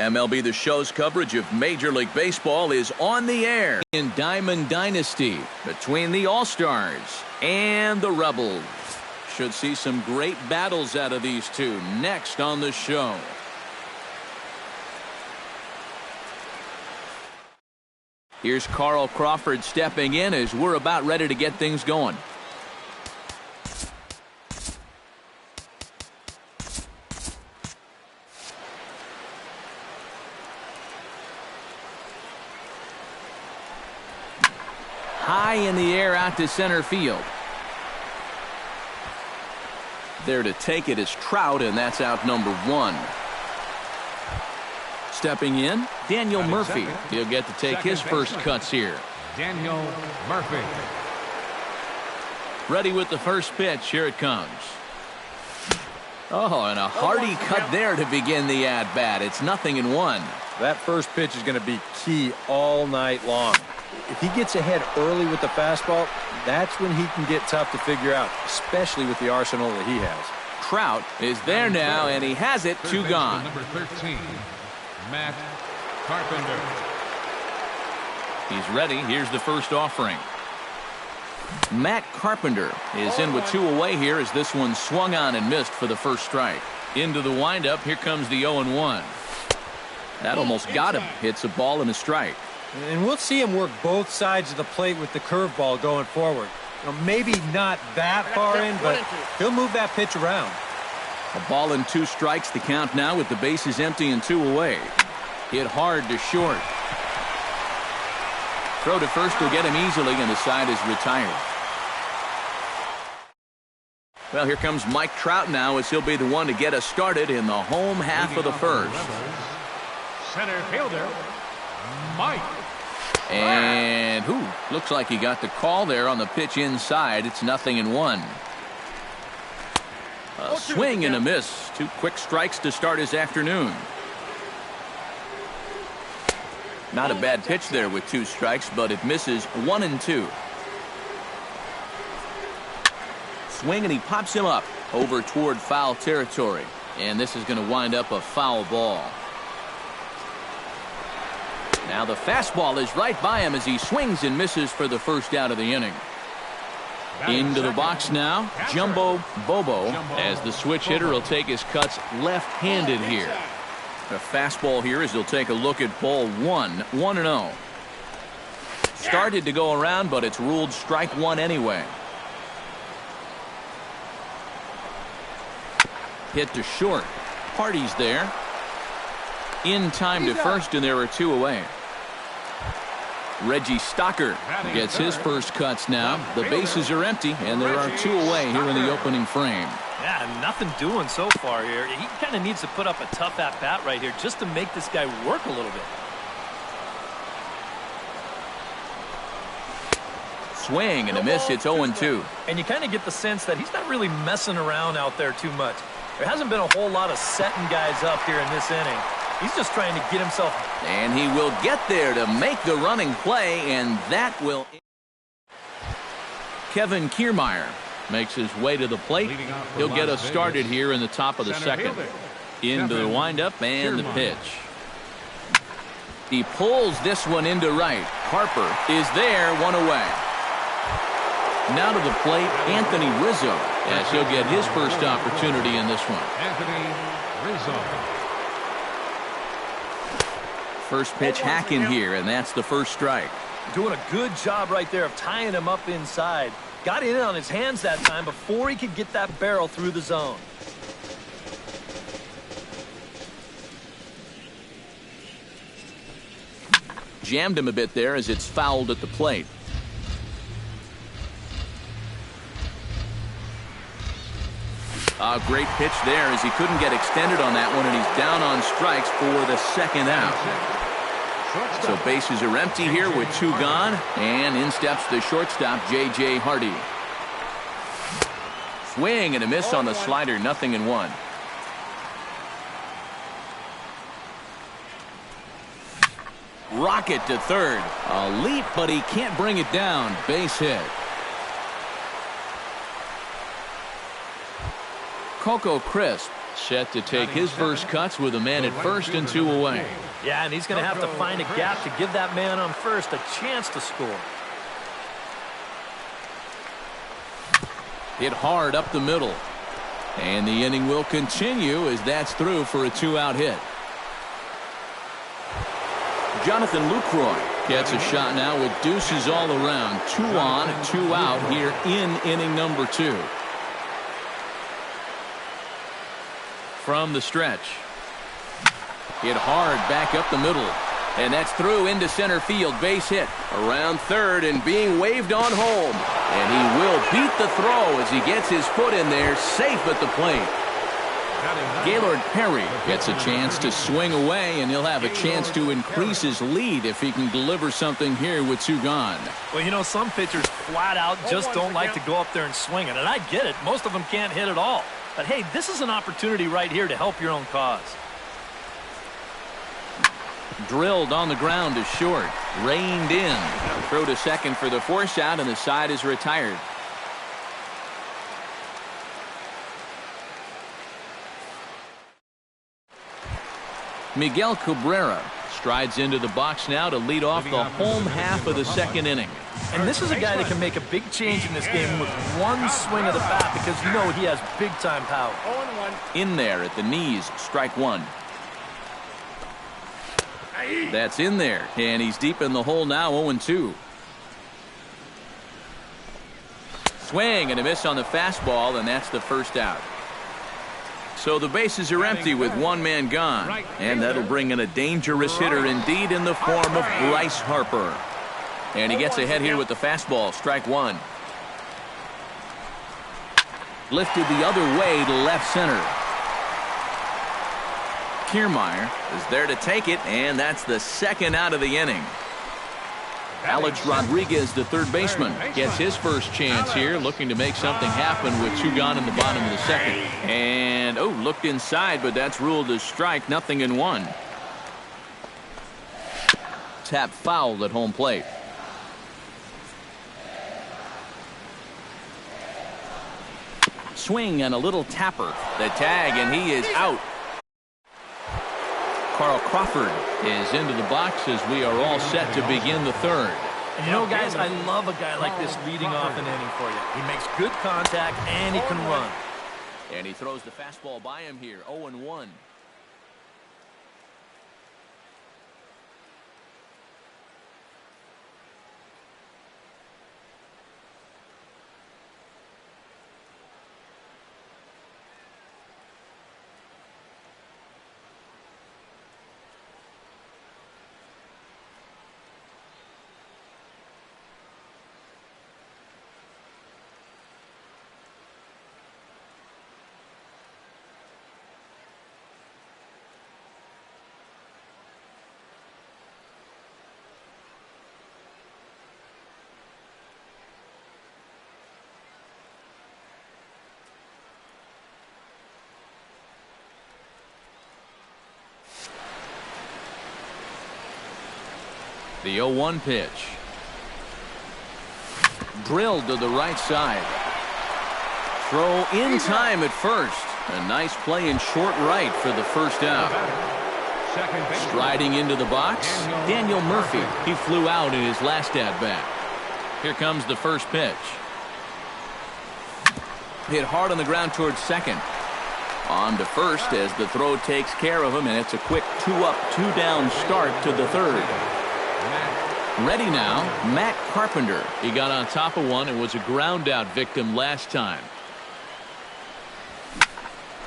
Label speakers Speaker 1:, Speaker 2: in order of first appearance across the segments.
Speaker 1: MLB The Show's coverage of Major League Baseball is on the air in Diamond Dynasty between the All-Stars and the Rebels. Should see some great battles out of these two next on the show. Here's Carl Crawford stepping in as we're about ready to get things going. High in the air out to center field. There to take it is Trout, and that's out number 1. Stepping in, Daniel Murphy. He'll get to take his first cuts here.
Speaker 2: Daniel Murphy.
Speaker 1: Ready with the first pitch. Here it comes. Oh, and a hearty cut there to begin the at-bat. It's 0-1.
Speaker 3: That first pitch is going to be key all night long. If he gets ahead early with the fastball, that's when he can get tough to figure out, especially with the arsenal that he has.
Speaker 1: Trout is there now, and he has it. 2 gone.
Speaker 2: Number 13, Matt Carpenter.
Speaker 1: He's ready. Here's the first offering. Matt Carpenter is in with 2 away here as this one swung on and missed for the first strike. Into the windup. Here comes the 0-1. That almost got him. Hits a ball and a strike.
Speaker 3: And we'll see him work both sides of the plate with the curveball going forward. Maybe not that far in, but he'll move that pitch around.
Speaker 1: A ball and 2 strikes. The count now with the bases empty and 2 away. Hit hard to short. Throw to first will get him easily, and the side is retired. Well, here comes Mike Trout now as he'll be the one to get us started in the home half of the first.
Speaker 2: Center fielder, Mike.
Speaker 1: And looks like he got the call there on the pitch inside. It's 0-1. A swing and a miss. 2 quick strikes to start his afternoon. Not a bad pitch there with 2 strikes, but it misses 1-2. Swing, and he pops him up over toward foul territory. And this is going to wind up a foul ball. Now the fastball is right by him as he swings and misses for the first out of the inning. Into the box now, Jumbo Bobo, as the switch hitter will take his cuts left-handed here. The fastball here as he'll take a look at ball 1, 1-0. Started to go around, but it's ruled strike 1 anyway. Hit to short. Hardy's there. In time to first, and there are 2 away. Reggie Stocker gets his first cuts now. The bases are empty, and there are 2 away here in the opening frame.
Speaker 4: Yeah, nothing doing so far here. He kind of needs to put up a tough at-bat right here just to make this guy work a little bit.
Speaker 1: Swing and a miss. It's 0-2.
Speaker 4: And you kind of get the sense that he's not really messing around out there too much. There hasn't been a whole lot of setting guys up here in this inning. He's just trying to get himself.
Speaker 1: And he will get there to make the running play, and that will. Kevin Kiermaier makes his way to the plate. He'll get us started here in the top of the second. Into the windup and the pitch. He pulls this one into right. Harper is there, 1 away. Now to the plate, Anthony Rizzo, as he'll get his first opportunity in this one.
Speaker 2: Anthony Rizzo.
Speaker 1: First pitch hacking here, and that's the first strike.
Speaker 4: Doing a good job right there of tying him up inside. Got in on his hands that time before he could get that barrel through the zone.
Speaker 1: Jammed him a bit there as it's fouled at the plate. A great pitch there as he couldn't get extended on that one, and he's down on strikes for the second out. So bases are empty here with 2 gone, and in steps the shortstop, J.J. Hardy. Swing and a miss on the slider, 0-1. Rocket to third. A leap, but he can't bring it down. Base hit. Coco Crisp Set to take his first cuts with a man at first and 2 away.
Speaker 4: Yeah, and he's going to have to find a gap to give that man on first a chance to score.
Speaker 1: Hit hard up the middle. And the inning will continue as that's through for a 2-out hit. Jonathan Lucroy gets a shot now with deuces all around. 2 on, 2 out here in inning number 2. From the stretch. Hit hard back up the middle. And that's through into center field. Base hit. Around third and being waved on home. And he will beat the throw as he gets his foot in there, safe at the plate. Gaylord Perry gets a chance to swing away, and he'll have a chance to increase his lead if he can deliver something here with 2 gone.
Speaker 4: Well, you know, some pitchers flat out just don't like to go up there and swing it, and I get it. Most of them can't hit at all. But, hey, this is an opportunity right here to help your own cause.
Speaker 1: Drilled on the ground is short. Reined in. Throw to second for the force out, and the side is retired. Miguel Cabrera strides into the box now to lead off the home half of the second inning.
Speaker 4: And this is a guy that can make a big change in this game with one swing of the bat because you know he has big-time power.
Speaker 1: In there at the knees, strike 1. That's in there, and he's deep in the hole now, 0-2. Swing and a miss on the fastball, and that's the first out. So the bases are empty with 1 man gone, and that'll bring in a dangerous hitter indeed in the form of Bryce Harper. And he gets ahead here with the fastball, strike 1. Lifted the other way to left center. Kiermaier is there to take it, and that's the second out of the inning. Alex Rodriguez, the third baseman, gets his first chance here, looking to make something happen with 2 gone in the bottom of the second. And, looked inside, but that's ruled as strike, 0-1. Tap fouled at home plate. Swing and a little tapper. The tag, and he is out. Carl Crawford is into the box as we are all set to begin the third.
Speaker 4: And you know, guys, I love a guy like this leading off an inning for you. He makes good contact, and he can run.
Speaker 1: And he throws the fastball by him here, 0-1. The 0-1 pitch. Drilled to the right side. Throw in time at first. A nice play in short right for the first out. Striding into the box, Daniel Murphy. He flew out in his last at-bat. Here comes the first pitch. Hit hard on the ground towards second. On to first as the throw takes care of him, and it's a quick 2-up, 2-down start to the third. Ready now, Matt Carpenter. He got on top of one and was a ground-out victim last time.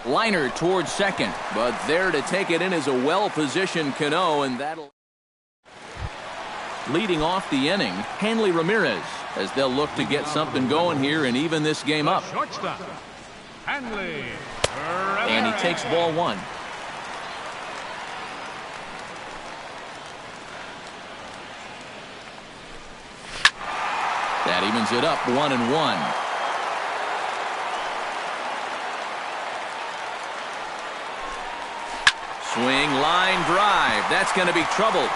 Speaker 1: Liner towards second, but there to take it in is a well-positioned Cano, and that'll... Leading off the inning, Hanley Ramirez, as they'll look to get something going here and even this game up.
Speaker 2: Shortstop, Hanley Ramirez.
Speaker 1: And he takes ball 1. That evens it up, 1-1. Swing, line, drive. That's going to be trouble.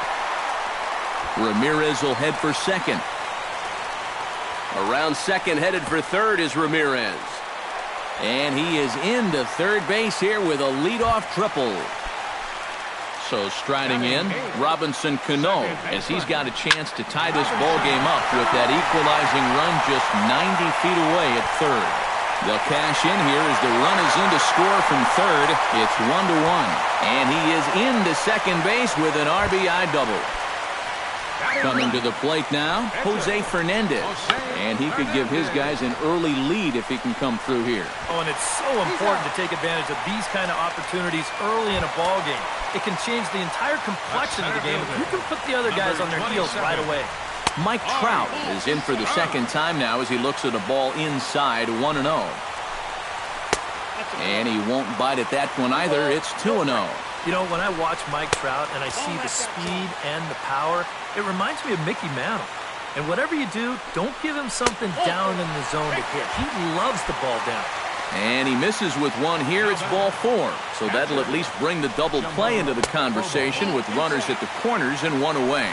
Speaker 1: Ramirez will head for second. Around second, headed for third is Ramirez. And he is into third base here with a leadoff triple. So striding in, Robinson Cano, as he's got a chance to tie this ball game up with that equalizing run just 90 feet away at third. They'll cash in here as the run is in to score from third. It's 1-1. And he is into second base with an RBI double. Coming to the plate now, Jose Fernandez. And he could give his guys an early lead if he can come through here.
Speaker 4: Oh, and it's so important to take advantage of these kind of opportunities early in a ball game. It can change the entire complexion of the game if you can put the other guys on their heels right away.
Speaker 1: Mike Trout is in for the second time now as he looks at a ball inside 1-0. And he won't bite at that one either. It's 2-0.
Speaker 4: You know, when I watch Mike Trout and I see the speed and the power, it reminds me of Mickey Mantle. And whatever you do, don't give him something down in the zone to hit. He loves the ball down.
Speaker 1: And he misses with one here. It's ball 4. So that'll at least bring the double play into the conversation with runners at the corners and one away.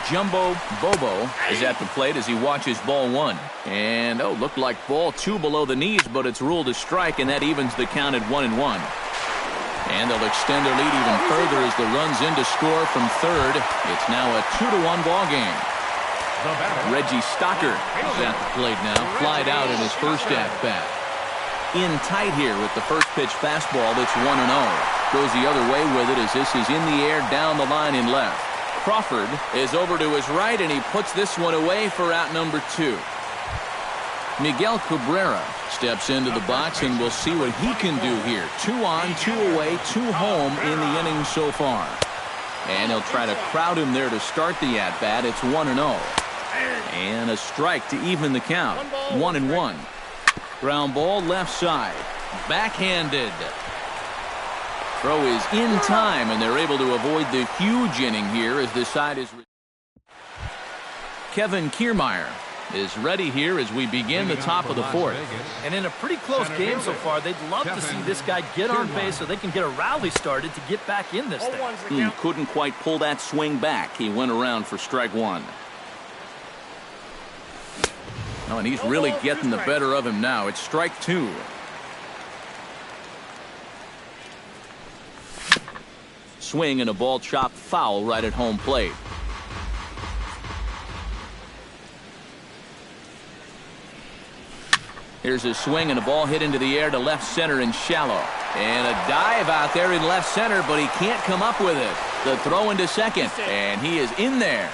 Speaker 1: Jumbo Bobo is at the plate as he watches ball 1. And, looked like ball 2 below the knees, but it's ruled a strike, and that evens the count at 1-1. And they'll extend their lead even further as the run's in to score from third. It's now a 2-1 ball game. Reggie Stocker is at the plate now, flied out in his first at-bat. In tight here with the first pitch fastball that's 1-0. Goes the other way with it as this is in the air down the line in left. Crawford is over to his right, and he puts this one away for out number 2. Miguel Cabrera steps into the box, and we'll see what he can do here. 2 on, 2 away, 2 home in the inning so far. And he'll try to crowd him there to start the at-bat. It's 1-0. And a strike to even the count. 1-1. Ground ball left side. Backhanded. Throw is in time, and they're able to avoid the huge inning here as this side is. Kevin Kiermaier is ready here as we begin the top of the 4th.
Speaker 4: And in a pretty close game so far, they'd love to see this guy get on base so they can get a rally started to get back in this thing.
Speaker 1: Couldn't quite pull that swing back. He went around for strike 1. Oh, and he's really getting the better of him now. It's strike 2. Swing and a ball chopped foul right at home plate. Here's a swing and a ball hit into the air to left center and shallow. And a dive out there in left center, but he can't come up with it. The throw into second, and he is in there.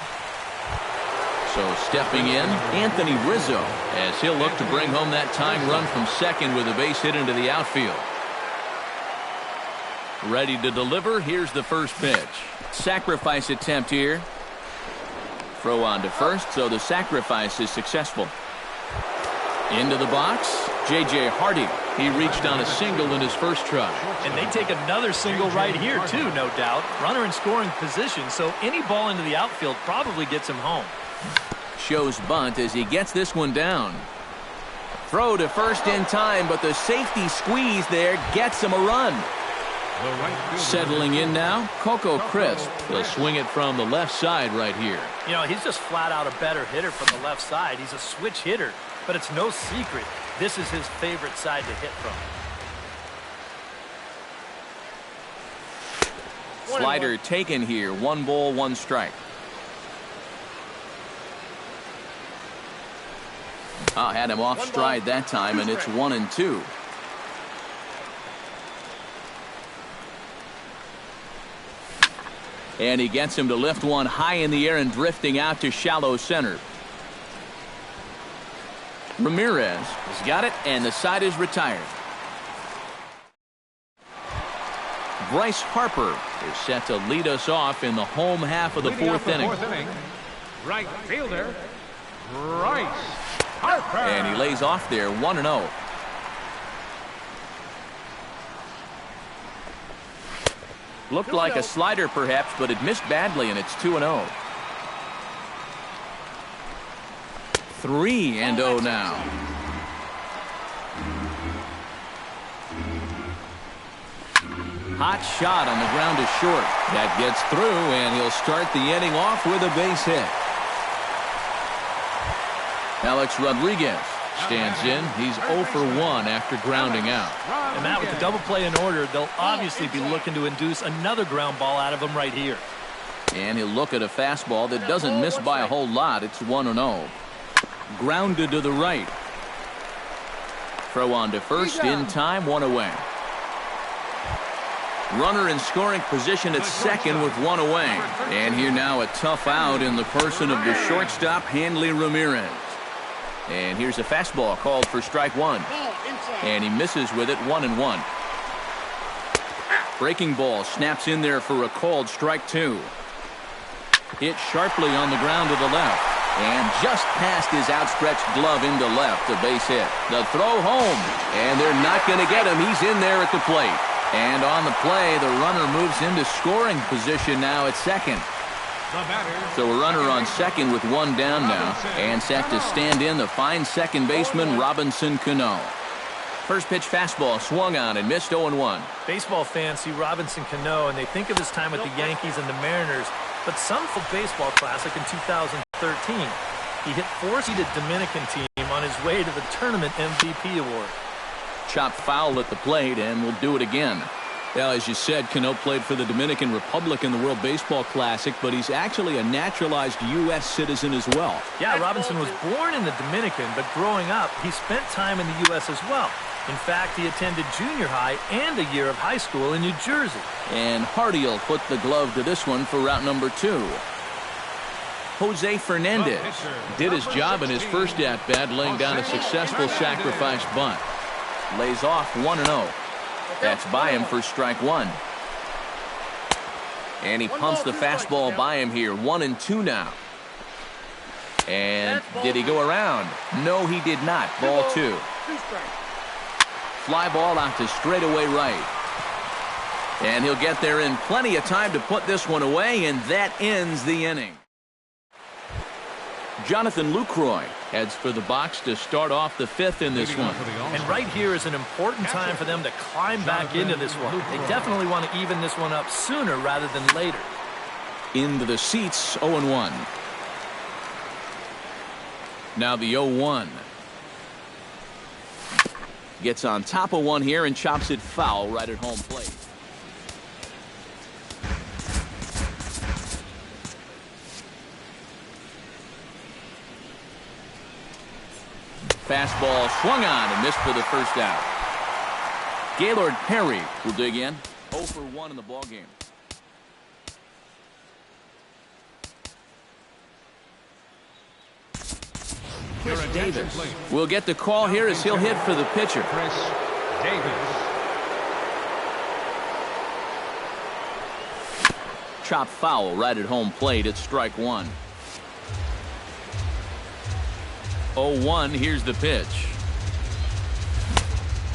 Speaker 1: So stepping in, Anthony Rizzo, as he'll look to bring home that tying run from second with a base hit into the outfield. Ready to deliver. Here's the first pitch. Sacrifice attempt here. Throw on to first, so the sacrifice is successful. Into the box, J.J. Hardy. He reached on a single in his first try.
Speaker 4: And they take another single right here, too, no doubt. Runner in scoring position, so any ball into the outfield probably gets him home.
Speaker 1: Shows bunt as he gets this one down. Throw to first in time, but the safety squeeze there gets him a run. Settling in now, Coco Crisp. He'll swing it from the left side right here.
Speaker 4: You know, he's just flat out a better hitter from the left side. He's a switch hitter, but it's no secret this is his favorite side to hit from.
Speaker 1: Slider taken here. 1 ball, 1 strike. Had him off stride that time, and it's 1-2. And he gets him to lift one high in the air and drifting out to shallow center. Ramirez has got it, and the side is retired. Bryce Harper is set to lead us off in the home half of the 4th inning.
Speaker 2: Right fielder, Bryce Harper.
Speaker 1: And he lays off there, 1-0. Looked like a slider perhaps, but it missed badly, and it's 2-0. 3-0 now. Hot shot on the ground to short. That gets through, and he'll start the inning off with a base hit. Alex Rodriguez stands in. He's 0 for 1 after grounding out.
Speaker 4: And Matt, with the double play in order, they'll obviously be looking to induce another ground ball out of him right here.
Speaker 1: And he'll look at a fastball that doesn't miss by a whole lot. It's 1-0. Grounded to the right. Throw on to first in time, 1 away. Runner in scoring position at second with 1 away. And here now a tough out in the person of the shortstop, Hanley Ramirez. And here's a fastball called for strike 1. And he misses with it, 1-1. Breaking ball snaps in there for a called strike 2. Hit sharply on the ground to the left. And just past his outstretched glove into left, a base hit. The throw home. And they're not going to get him. He's in there at the plate. And on the play, the runner moves into scoring position now at second. So a runner on second with 1 down now. And set to stand in the fine second baseman, Robinson Cano. First pitch fastball swung on and missed 0-1.
Speaker 4: Baseball fans see Robinson Cano and they think of his time with the Yankees and the Mariners. But some for Baseball Classic in 2013. He hit 4-seeded Dominican team on his way to the tournament MVP award.
Speaker 1: Chopped foul at the plate, and we'll do it again. Well, as you said, Cano played for the Dominican Republic in the World Baseball Classic, but he's actually a naturalized U.S. citizen as well.
Speaker 4: Yeah, Robinson was born in the Dominican, but growing up, he spent time in the U.S. as well. In fact, he attended junior high and a year of high school in New Jersey.
Speaker 1: And Hardy will put the glove to this one for route number 2. Jose Fernandez did his job in his first at-bat, laying down a successful sacrifice bunt. Lays off 1-0. That's by him for strike 1. And he pumps the fastball by him here. 1-2 now. And did he go around? No, he did not. Ball 2. Fly ball out to straightaway right. And he'll get there in plenty of time to put this one away, and that ends the inning. Jonathan Lucroy heads for the box to start off the 5th in this one.
Speaker 4: And right here is an important time for them to climb back into this one. They definitely want to even this one up sooner rather than later.
Speaker 1: Into the seats, 0-1. Now the 0-1. Gets on top of one here and chops it foul right at home plate. Fastball swung on and missed for the first out. Gaylord Perry will dig in. 0 for 1 in the ballgame. Chris Davis will get the call here as he'll hit for the pitcher.
Speaker 2: Chris Davis.
Speaker 1: Chop foul right at home plate at strike 1. 0-1, here's the pitch.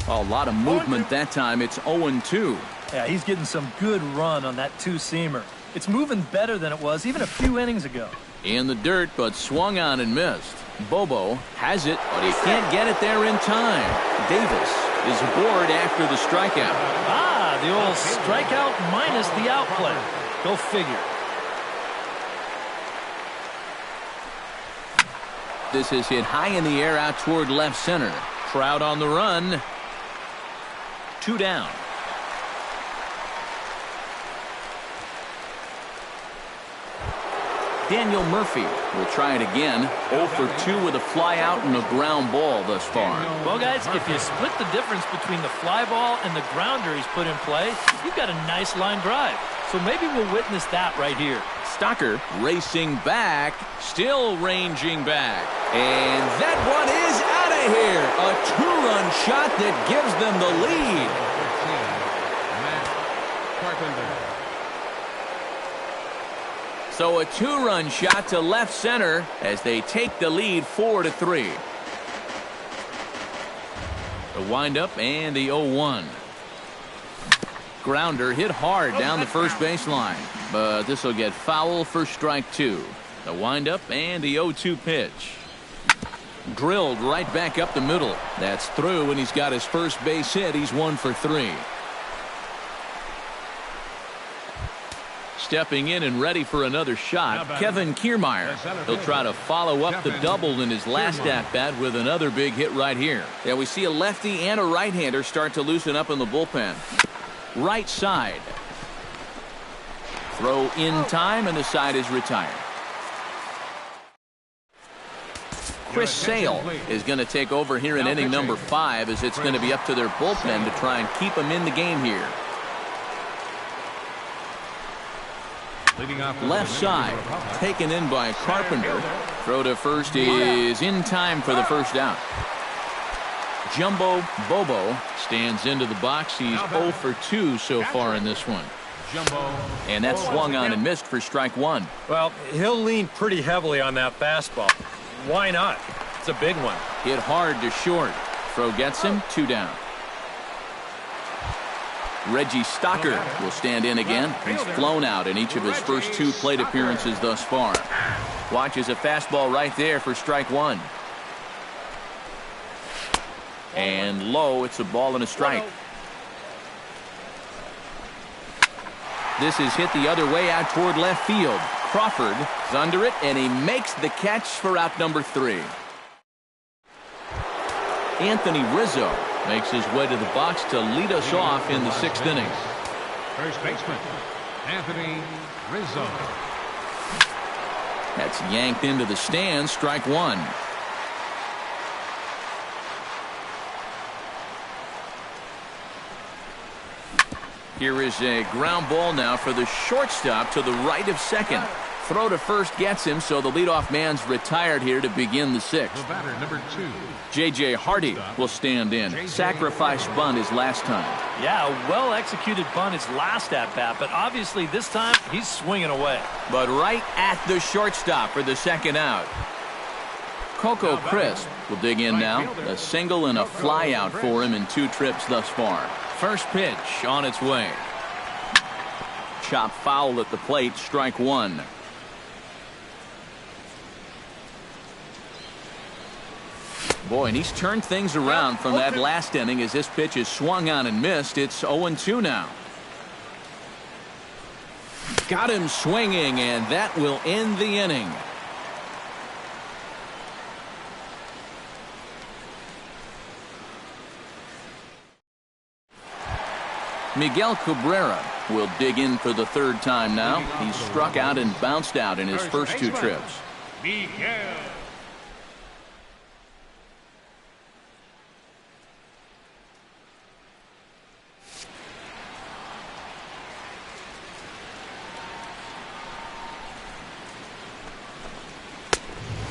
Speaker 1: A lot of movement that time. It's 0-2.
Speaker 4: Yeah, he's getting some good run on that 2-seamer. It's moving better than it was even a few innings ago.
Speaker 1: In the dirt, but swung on and missed. Bobo has it, but he can't get it there in time. Davis is aboard after the strikeout.
Speaker 4: Ah, the old strikeout minus the outplay. Go figure.
Speaker 1: This is hit high in the air out toward left center. Trout on the run. 2 down. Daniel Murphy will try it again. 0 for 2 with a fly out and a ground ball thus far.
Speaker 4: Well, guys, if you split the difference between the fly ball and the grounder he's put in play, you've got a nice line drive. So maybe we'll witness that right here.
Speaker 1: Stocker racing back, still ranging back. And that one is out of here. A 2-run shot that gives them the lead.
Speaker 2: Matt Carpenter.
Speaker 1: So a 2-run shot to left center as they take the lead 4-3. The windup and the 0-1. Grounder hit hard down the first baseline, but this will get foul for strike 2. The windup and the 0-2 pitch. Drilled right back up the middle. That's through, and he's got his first base hit. He's 1 for 3. Stepping in and ready for another shot, Kevin Kiermaier. He'll try to follow up the double in his last at-bat with another big hit right here.
Speaker 5: Yeah, we see a lefty and a right-hander start to loosen up in the bullpen.
Speaker 1: Right side. Throw in time, and the side is retired. Chris Sale is going to take over here in inning number 5, as it's going to be up to their bullpen to try and keep them in the game here. Left side, taken in by Carpenter. Throw to first is in time for the first out. Jumbo Bobo stands into the box. He's 0 for 2 so far in this one. And that's swung on and missed for strike 1.
Speaker 3: Well, he'll lean pretty heavily on that fastball. Why not? It's a big one.
Speaker 1: Hit hard to short. Throw gets him, 2 down. Reggie Stocker will stand in again. He's flown out in each of his first 2 plate appearances thus far. Watches a fastball right there for strike 1. And low, it's a ball and a strike. This is hit the other way out toward left field. Crawford is under it, and he makes the catch for out number 3. Anthony Rizzo makes his way to the box to lead us off in the 6th inning.
Speaker 2: First baseman, Anthony Rizzo.
Speaker 1: That's yanked into the stands, strike 1. Here is a ground ball now for the shortstop to the right of second. Throw to first gets him, so the leadoff man's retired here to begin the 6th.
Speaker 2: The batter, number 2.
Speaker 1: J.J. Hardy will stand in. Sacrifice bunt his last time.
Speaker 4: Yeah, a well-executed bunt his last at-bat, but obviously this time he's swinging away.
Speaker 1: But right at the shortstop for the second out. Coco Crisp will dig in now. A single and a fly out for him in 2 trips thus far. First pitch on its way. Chop foul at the plate, strike 1. Boy, and he's turned things around from that last inning as this pitch is swung on and missed. It's 0-2 now. Got him swinging, and that will end the inning. Miguel Cabrera will dig in for the 3rd time now. He's struck out and bounced out in his first 2 trips.
Speaker 2: Miguel.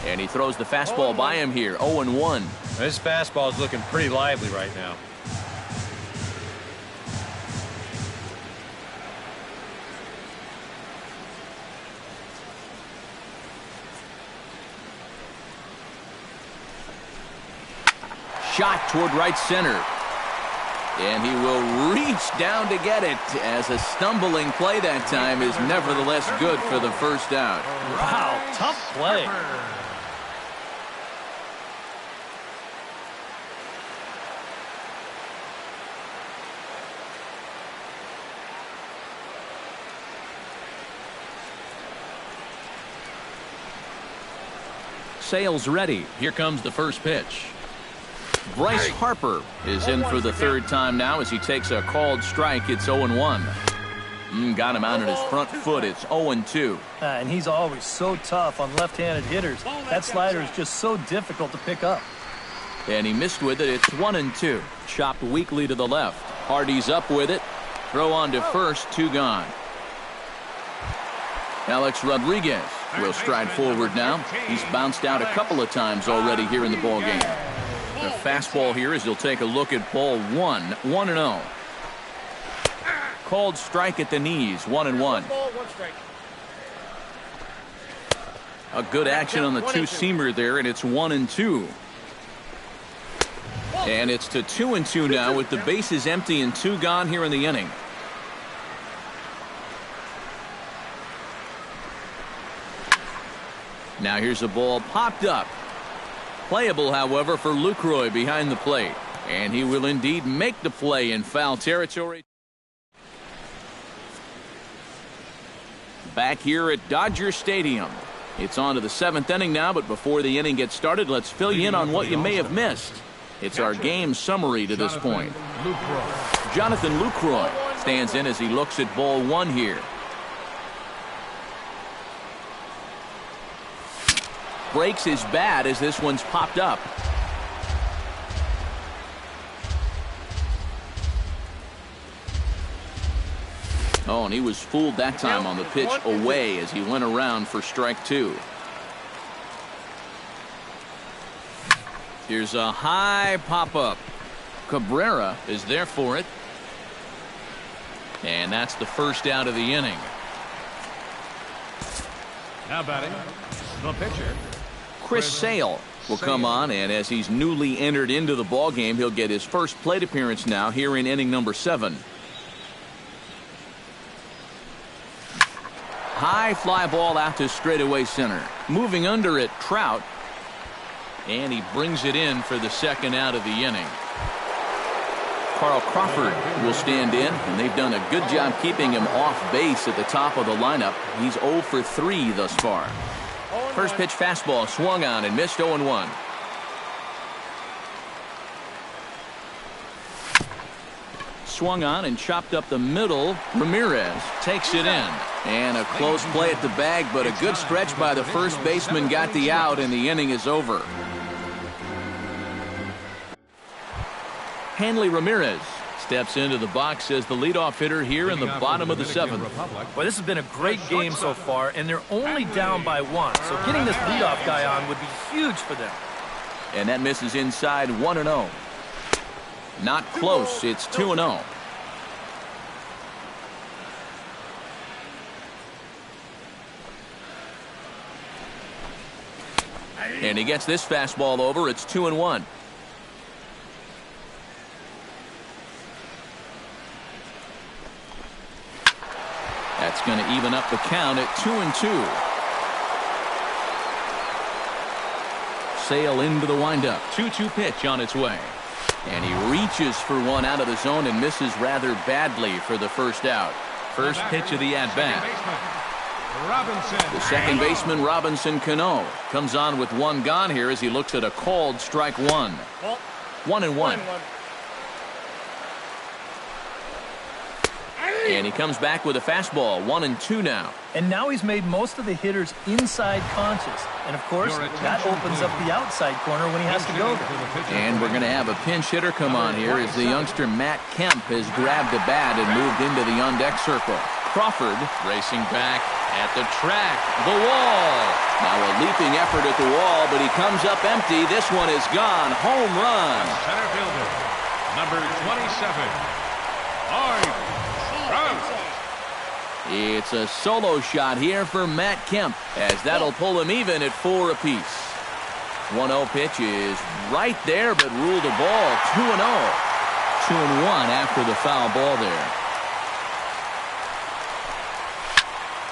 Speaker 1: And he throws the fastball by him here, 0-1.
Speaker 3: This fastball is looking pretty lively right now.
Speaker 1: Shot toward right center. And he will reach down to get it, as a stumbling play that time is nevertheless good for the first out.
Speaker 4: Wow, tough play.
Speaker 1: Sale's ready. Here comes the first pitch. Bryce Harper is in for the 3rd time now as he takes a called strike. It's 0-1. Got him out on his front foot. It's 0-2.
Speaker 4: And he's always so tough on left-handed hitters. That slider is just so difficult to pick up.
Speaker 1: And he missed with it. It's 1-2. Chopped weakly to the left. Hardy's up with it. Throw on to first. 2 gone. Alex Rodriguez will stride forward now. He's bounced out a couple of times already here in the ballgame. The fastball here as he'll take a look at ball 1. 1-0. Called strike at the knees. 1-1. A good action on the 2-seamer there, and it's 1-2. And it's to 2-2 now with the bases empty and 2 gone here in the inning. Now here's a ball popped up. Playable, however, for Lucroy behind the plate. And he will indeed make the play in foul territory. back here at Dodger Stadium. It's on to the 7th inning now, but before the inning gets started, let's fill you in on what you may have missed. It's our game summary to this point. Jonathan Lucroy stands in as he looks at ball 1 here. Breaks his bat as this one's popped up. Oh, and he was fooled that time on the pitch away as he went around for strike 2. Here's a high pop-up. Cabrera is there for it. And that's the first out of the inning.
Speaker 2: Now batting, the pitcher.
Speaker 1: Chris Sale will come on, and as he's newly entered into the ballgame, he'll get his first plate appearance now here in inning number 7. High fly ball out to straightaway center. Moving under it, Trout. And he brings it in for the second out of the inning. Carl Crawford will stand in, and they've done a good job keeping him off base at the top of the lineup. He's 0 for 3 thus far. First pitch fastball swung on and missed 0-1. Swung on and chopped up the middle. Ramirez takes it in. And a close play at the bag, but a good stretch by the first baseman got the out, and the inning is over. Hanley Ramirez steps into the box as the leadoff hitter here in the bottom of the 7th.
Speaker 4: Well, this has been a great game so far, and they're only down by 1. So getting this leadoff guy on would be huge for them.
Speaker 1: And that misses inside 1-0. Not close. It's 2-0. And he gets this fastball over. It's 2-1. That's going to even up the count at 2-2. Sale into the windup. 2-2 pitch on its way. And he reaches for one out of the zone and misses rather badly for the first out. First pitch of the at-bat. The second baseman, Robinson Cano, comes on with one gone here as he looks at a called strike 1. 1-1. And he comes back with a fastball. 1-2 now.
Speaker 4: And now he's made most of the hitters inside conscious. And, of course, that opens up the outside corner when he has to go there.
Speaker 1: And we're going to have a pinch hitter come on here as the youngster Matt Kemp has grabbed a bat and moved into the on-deck circle. Crawford racing back at the track. The wall. Now a leaping effort at the wall, but he comes up empty. This one is gone. Home run.
Speaker 2: Center fielder, number 27, Art.
Speaker 1: It's a solo shot here for Matt Kemp, as that'll pull him even at 4 apiece. 1-0 pitch is right there, but ruled a ball. 2-0. 2-1 after the foul ball there.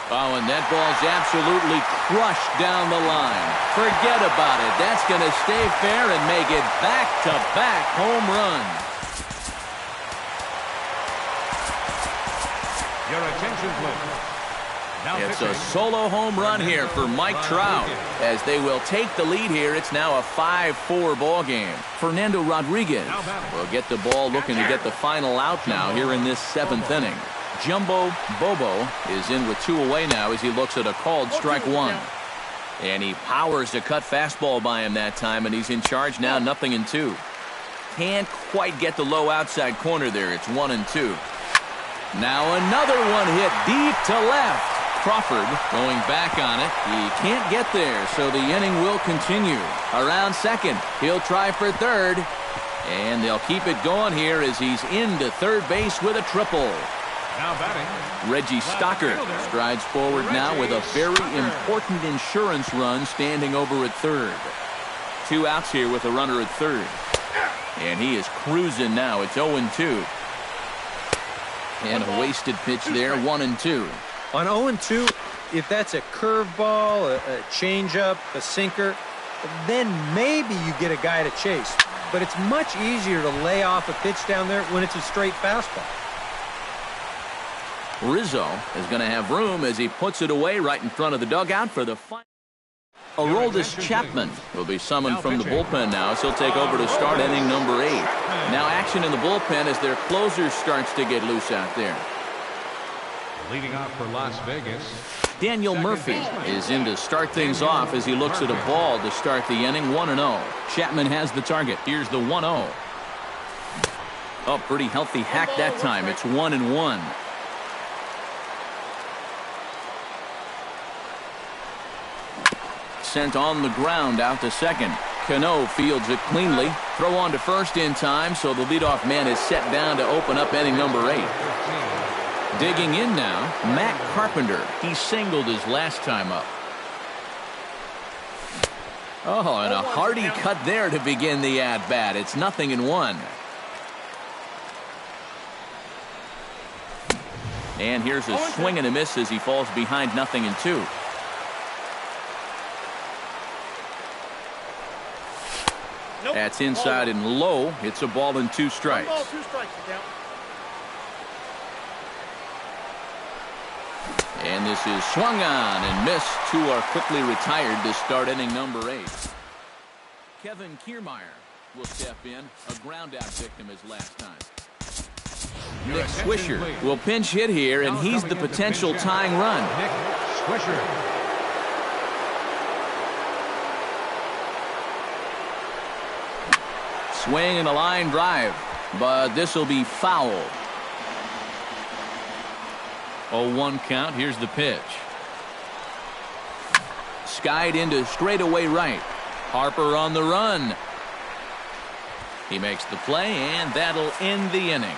Speaker 1: Oh, and that ball's absolutely crushed down the line. Forget about it. That's going to stay fair and make it back-to-back home runs.
Speaker 2: Your attention, please. Now
Speaker 1: It's
Speaker 2: pitching.
Speaker 1: a solo home run here for Mike Trout. As they will take the lead here, it's now a 5-4 ball game. Fernando Rodriguez will get the ball looking to get the final out now here in this 7th inning. Jumbo Bobo is in with 2 away now as he looks at a called strike 1. And he powers a cut fastball by him that time, and he's in charge now, 0-2. Can't quite get the low outside corner there. It's 1-2. Now another one hit deep to left. Crawford going back on it. He can't get there, so the inning will continue. Around second, he'll try for third. And they'll keep it going here as he's into third base with a triple.
Speaker 2: Now batting,
Speaker 1: Reggie Stockert strides forward now with a very important insurance run standing over at third. 2 outs here with a runner at third. And he is cruising now. It's 0-2. And a wasted pitch there, 1-2.
Speaker 3: On 0-2, if that's a curveball, a changeup, a sinker, then maybe you get a guy to chase. But it's much easier to lay off a pitch down there when it's a straight fastball.
Speaker 1: Rizzo is going to have room as he puts it away right in front of the dugout for the final. Aroldis Chapman will be summoned from the bullpen now, so he'll take over to start inning number 8. Now action in the bullpen as their closer starts to get loose out there.
Speaker 2: Leading off for Las Vegas,
Speaker 1: Daniel Murphy is in to start things off as he looks at a ball to start the inning. 1-0. Chapman has the target. Here's the 1-0. Oh, pretty healthy hack that time. It's 1-1. Sent on the ground out to second. Cano fields it cleanly. Throw on to first in time, so the leadoff man is set down to open up inning number 8. Digging in now, Matt Carpenter. He singled his last time up. Oh, and a hearty cut there to begin the at-bat. It's 0-1. And here's a swing and a miss as he falls behind 0-2. That's inside and low. It's a ball and 2 strikes. And this is swung on and missed. 2 are quickly retired to start inning number 8. Kevin Kiermaier will step in. A ground out victim his last time. Nick Swisher will pinch hit here, and he's the potential tying run.
Speaker 2: Nick Swisher.
Speaker 1: Swing and a line drive, but this will be fouled. 0-1 count. Here's the pitch. Skied into straightaway right. Harper on the run. He makes the play, and that'll end the inning.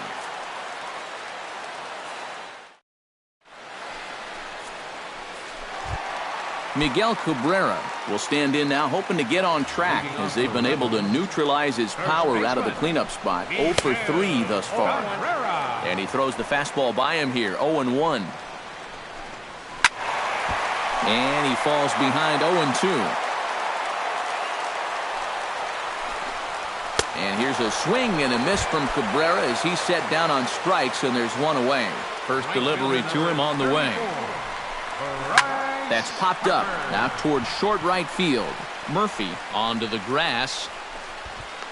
Speaker 1: Miguel Cabrera will stand in now, hoping to get on track as they've been able to neutralize his power out of the cleanup spot. 0 for 3 thus far. And he throws the fastball by him here. 0-1. And he falls behind 0-2. And here's a swing and a miss from Cabrera as he's set down on strikes, and there's 1 away. First delivery to him on the way. That's popped up now towards short right field. Murphy onto the grass.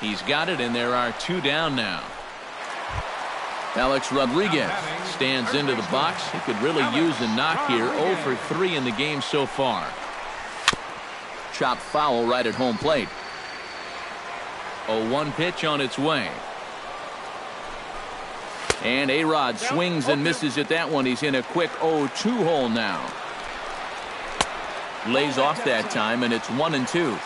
Speaker 1: He's got it, and there are 2 down now. Alex Rodriguez stands into the box. He could really use a knock here. 0 for 3 in the game so far. Chopped foul right at home plate. 0-1 pitch on its way. And A-Rod swings and misses at that one. He's in a quick 0-2 hole now. Lays off that time, and it's 1-2.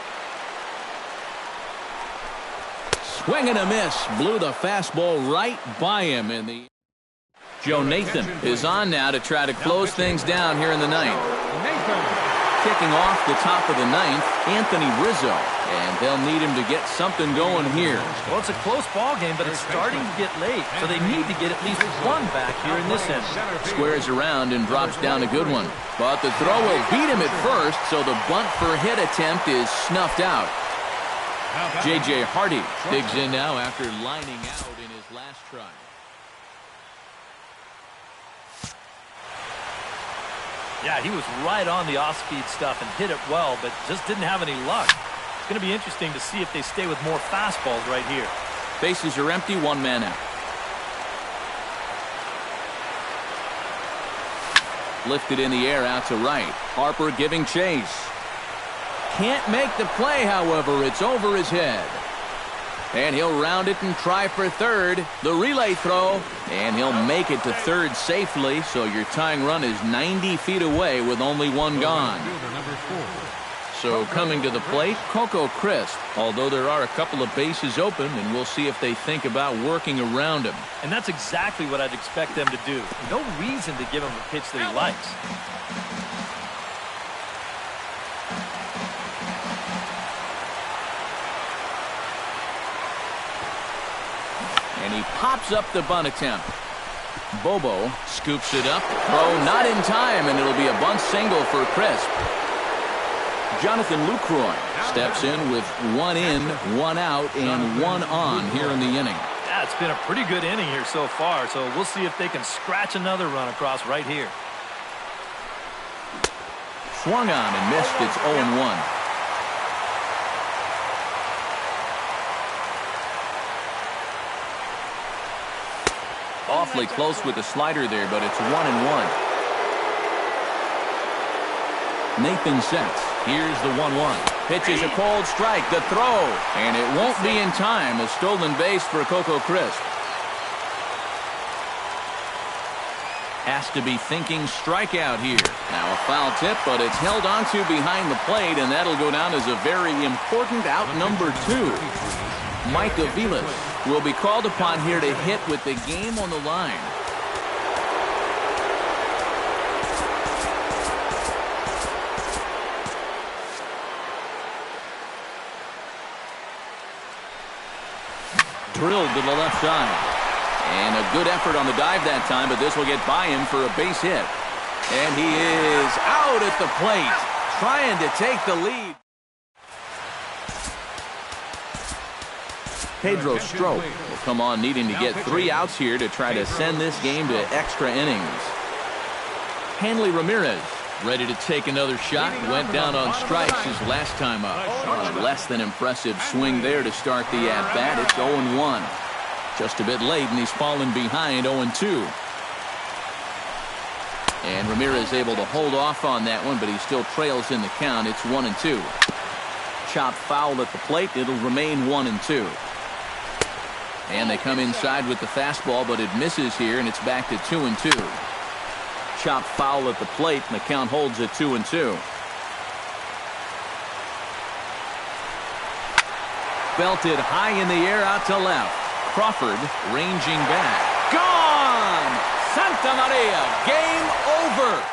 Speaker 1: Swing and a miss. Blew the fastball right by him in the. Joe Nathan is on now to try to close things down here in the 9th. Kicking off the top of the 9th, Anthony Rizzo. And they'll need him to get something going here.
Speaker 4: Well, it's a close ball game, but it's starting to get late, so they need to get at least 1 back here in this inning.
Speaker 1: Squares around and drops down a good one. But the throw will beat him at first, so the bunt for hit attempt is snuffed out. J.J. Hardy digs in now after lining out in his last try.
Speaker 4: Yeah, he was right on the off-speed stuff and hit it well, but just didn't have any luck. It's going to be interesting to see if they stay with more fastballs right here.
Speaker 1: Bases are empty, 1 man out. Lifted in the air out to right. Harper giving chase. Can't make the play, however. It's over his head. And he'll round it and try for third. The relay throw. And he'll make it to third safely. So your tying run is 90 feet away with only 1 gone. So coming to the plate, Coco Crisp. Although there are a couple of bases open, and we'll see if they think about working around him.
Speaker 4: And that's exactly what I'd expect them to do. No reason to give him a pitch that he likes.
Speaker 1: And he pops up the bunt attempt. Bobo scoops it up. Throw not in time, and it'll be a bunt single for Crisp. Jonathan Lucroy steps in with 1 in, 1 out, and 1 on here in the inning.
Speaker 4: Yeah, it's been a pretty good inning here so far, so we'll see if they can scratch another run across right here.
Speaker 1: Swung on and missed. It's 0-1. Awfully close with the slider there, but it's 1-1. Nathan sets. Here's the 1-1. Pitches a cold strike. The throw. And it won't be in time. A stolen base for Coco Crisp. Has to be thinking strikeout here. Now a foul tip, but it's held onto behind the plate, and that'll go down as a very important out number 2. Mike Aviles will be called upon here to hit with the game on the line. Drilled to the left side. And a good effort on the dive that time, but this will get by him for a base hit. And he is out at the plate, trying to take the lead. Pedro Strop will come on needing to get 3 outs here to try to send this game to extra innings. Hanley Ramirez ready to take another shot. Went down on strikes his last time up. A less than impressive swing there to start the at-bat. It's 0-1. Just a bit late, and he's fallen behind 0-2. And Ramirez able to hold off on that one, but he still trails in the count. It's 1-2. Chopped foul at the plate. It'll remain 1-2. And they come inside with the fastball, but it misses here, and it's back to 2-2. Chopped foul at the plate, and the count holds at 2-2. Belted high in the air out to left. Crawford ranging back. Gone! Santa Maria, game over.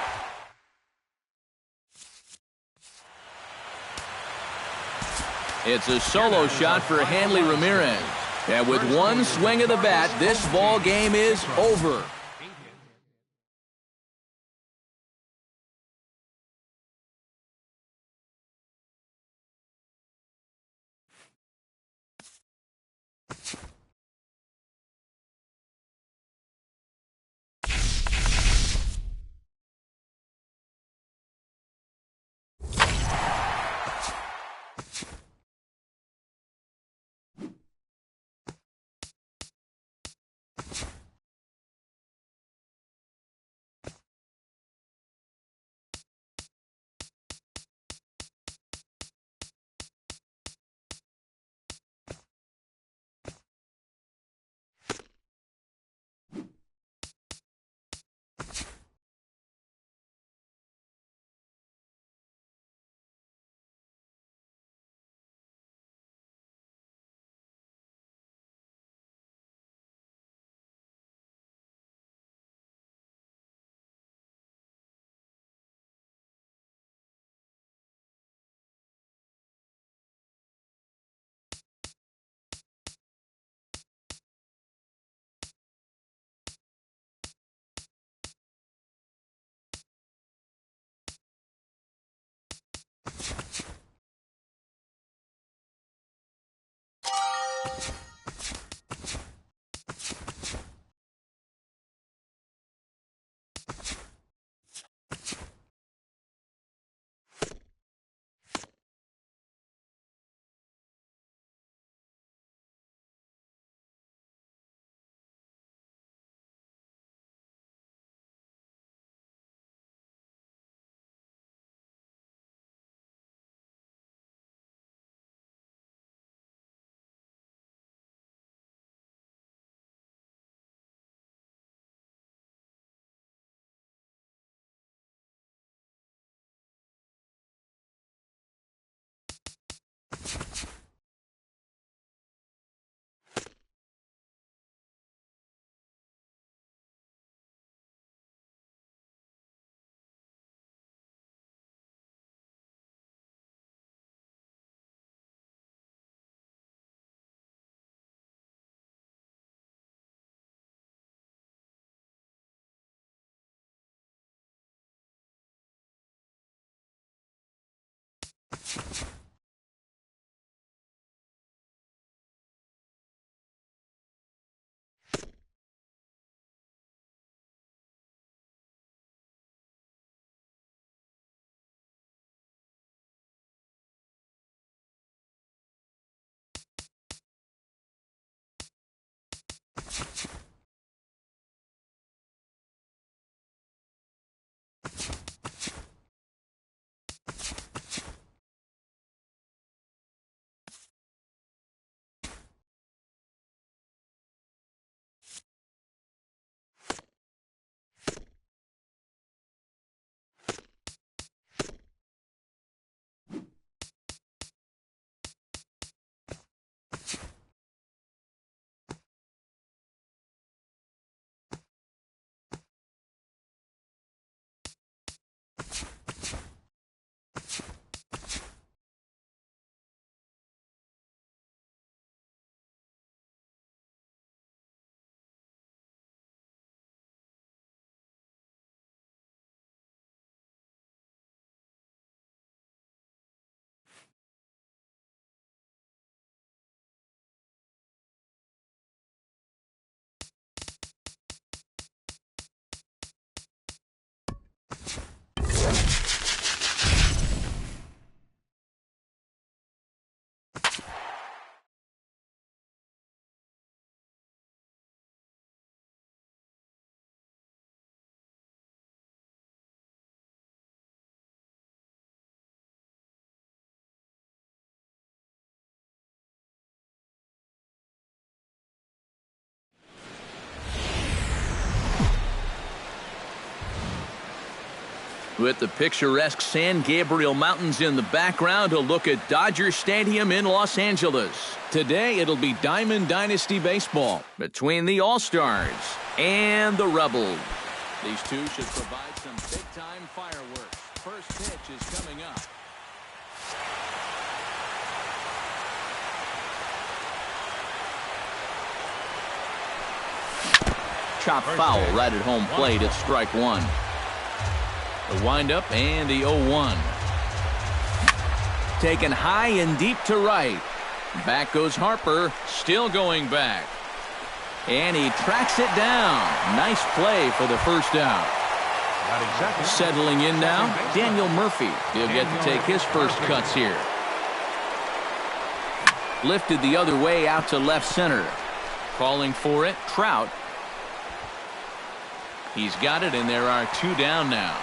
Speaker 1: It's a solo shot for Hanley Ramirez. And with one swing of the bat, this ball game is over. With the picturesque San Gabriel Mountains in the background, a look at Dodger Stadium in Los Angeles. Today, it'll be Diamond Dynasty baseball between the All-Stars and the Rebels. These two should provide some big-time fireworks. First pitch is coming up. Chop foul right at home plate. It's strike one. The windup and the 0-1. Taken high and deep to right. Back goes Harper, still going back. And he tracks it down. Nice play for the first out. Settling in now, Daniel Murphy. He'll get to take his first cuts here. Lifted the other way out to left center. Calling for it, Trout. He's got it, and there are two down now.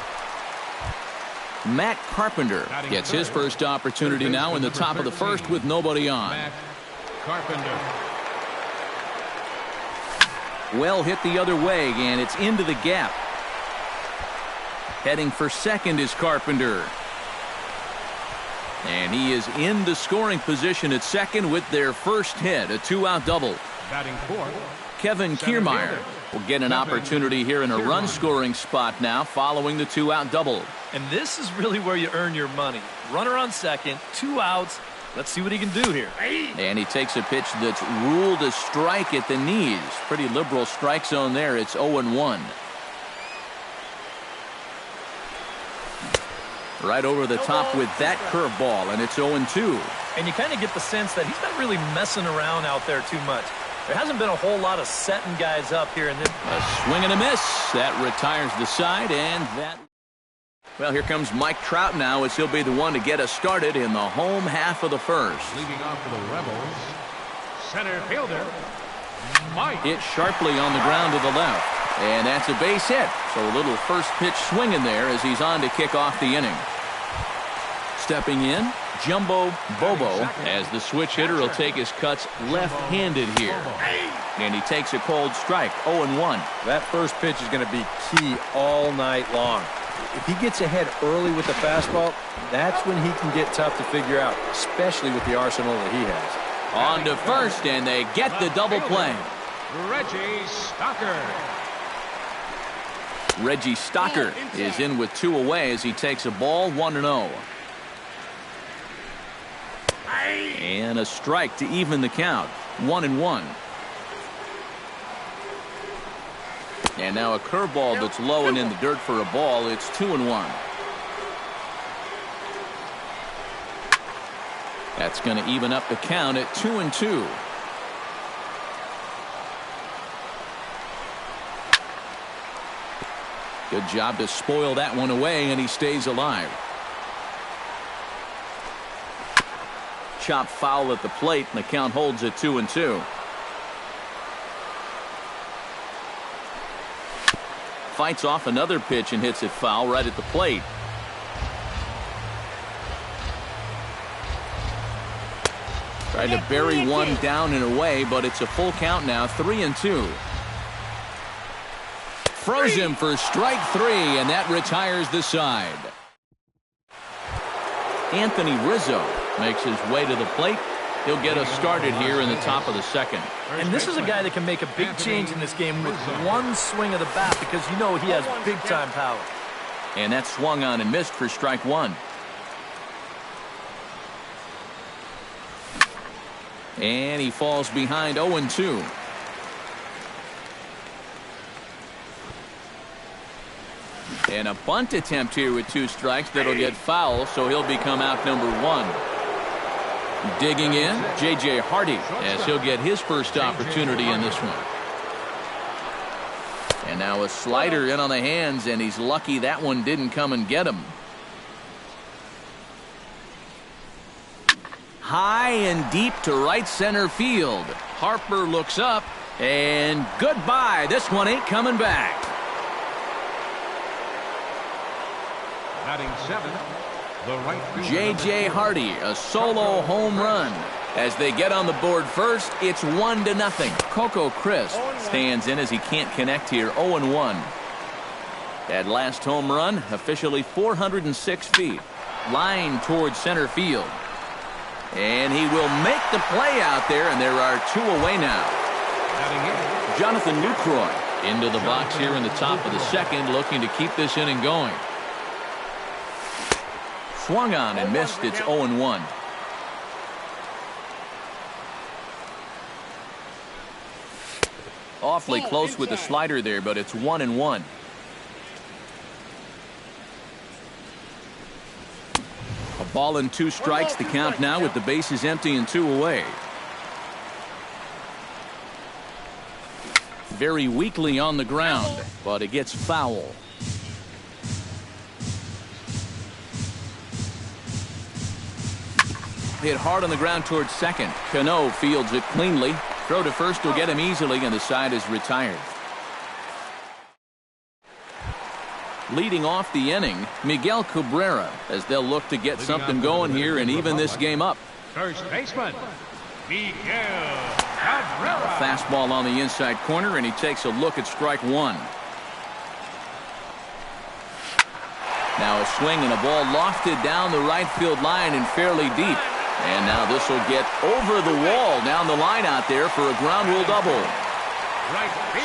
Speaker 1: Matt Carpenter gets his first opportunity now in the top of the first with nobody on.
Speaker 2: Matt Carpenter.
Speaker 1: Well hit the other way, and it's into the gap. Heading for second is Carpenter. And he is in the scoring position at second with their first hit, a two-out double.
Speaker 2: Batting fourth,
Speaker 1: Kevin Kiermaier will get an opportunity here in a run-scoring spot now following the two-out double.
Speaker 4: And this is really where you earn your money. Runner on second, 2 outs. Let's see what he can do here.
Speaker 1: And he takes a pitch that's ruled a strike at the knees. Pretty liberal strike zone there. It's 0-1. Right over the top with that curveball, and it's 0-2.
Speaker 4: And you kind of get the sense that he's not really messing around out there too much. There hasn't been a whole lot of setting guys up here.
Speaker 1: A swing and a miss. That retires the side, and that... Well, here comes Mike Trout now as he'll be the one to get us started in the home half of the first.
Speaker 2: leading off for the Rebels, center fielder, Mike.
Speaker 1: Hit sharply on the ground to the left. And that's a base hit. So a little first pitch swing in there as he's on to kick off the inning. Stepping in, Jumbo Bobo, as the switch hitter will take his cuts left-handed here. And he takes a cold strike, 0-1.
Speaker 3: That first pitch is going to be key all night long. If he gets ahead early with the fastball, that's when he can get tough to figure out, especially with the arsenal that he has.
Speaker 1: On to first, and they get the double play.
Speaker 2: Reggie Stocker.
Speaker 1: Reggie Stocker is in with 2 away as he takes a ball, 1-0. And a strike to even the count, 1-1. And now a curveball that's low and in the dirt for a ball. It's 2-1. That's going to even up the count at 2-2. Good job to spoil that one away, and he stays alive. Chop foul at the plate, and the count holds at 2-2. Fights off another pitch and hits it foul right at the plate. Tried to bury one down and away, but it's a full count now, 3-2. Froze him for strike 3, and that retires the side. Anthony Rizzo makes his way to the plate. He'll get us started here in the top of the second.
Speaker 4: And this is a guy that can make a big change in this game with one swing of the bat because you know he has big-time power.
Speaker 1: And that swung on and missed for strike 1. And he falls behind 0-2. And a bunt attempt here with 2 strikes that'll get foul, so he'll become out number 1. Digging in, J.J. Hardy, as he'll get his first opportunity in this one. And now a slider in on the hands, and he's lucky that one didn't come and get him. High and deep to right center field. Harper looks up, and goodbye. This one ain't coming back.
Speaker 2: Batting 7, the right fielder.
Speaker 1: J.J. Hardy, a solo home run. As they get on the board first, it's 1-0. Coco Crisp stands in as he can't connect here, 0-1. That last home run, officially 406 feet. Line towards center field. And he will make the play out there, and there are 2 away now. Jonathan Lucroy into the box here in the top of the second, looking to keep this inning going. Swung on and missed. It's 0-1. Awfully close with the slider there, but it's 1-1. A ball and 2 strikes to count now with the bases empty and 2 away. Very weakly on the ground, but it gets foul. Hit hard on the ground towards second. Cano fields it cleanly. Throw to first will get him easily, and the side is retired. Leading off the inning, Miguel Cabrera, as they'll look to get something going here and even this game up.
Speaker 2: First baseman, Miguel Cabrera.
Speaker 1: Fastball on the inside corner, and he takes a look at strike 1. Now a swing and a ball lofted down the right field line and fairly deep. And now this will get over the wall down the line out there for a ground rule double.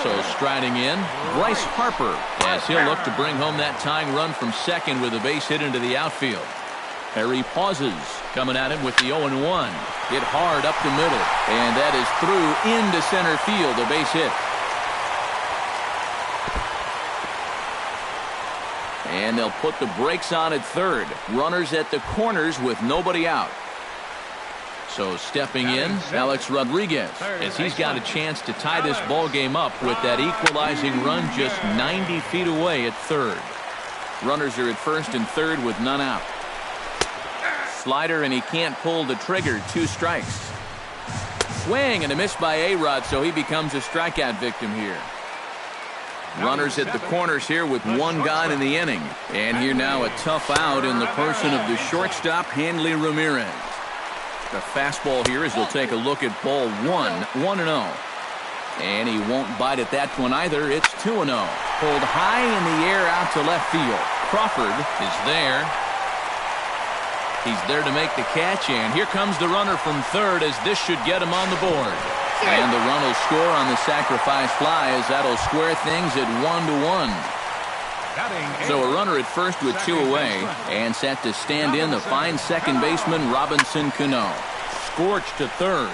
Speaker 1: So striding in, Bryce Harper, as he'll look to bring home that tying run from second with a base hit into the outfield. Perry pauses, coming at him with the 0-1. Hit hard up the middle, and that is through into center field, a base hit. And they'll put the brakes on at third. Runners at the corners with nobody out. So stepping in, Alex Rodriguez, as he's got a chance to tie this ball game up with that equalizing run just 90 feet away at third. Runners are at first and third with none out. Slider, and he can't pull the trigger. 2 strikes. Swing and a miss by A-Rod, so he becomes a strikeout victim here. Runners at the corners here with 1 gone in the inning. And here now a tough out in the person of the shortstop, Hanley Ramirez. The fastball here as he'll take a look at ball 1-0. And he won't bite at that one either. It's 2-0. Pulled high in the air out to left field. Crawford is there. He's there to make the catch, and here comes the runner from third as this should get him on the board. And the run will score on the sacrifice fly as that'll square things at 1-1. So a runner at first with 2 away, and set to stand in the fine second baseman Robinson Cano. Scorched to third.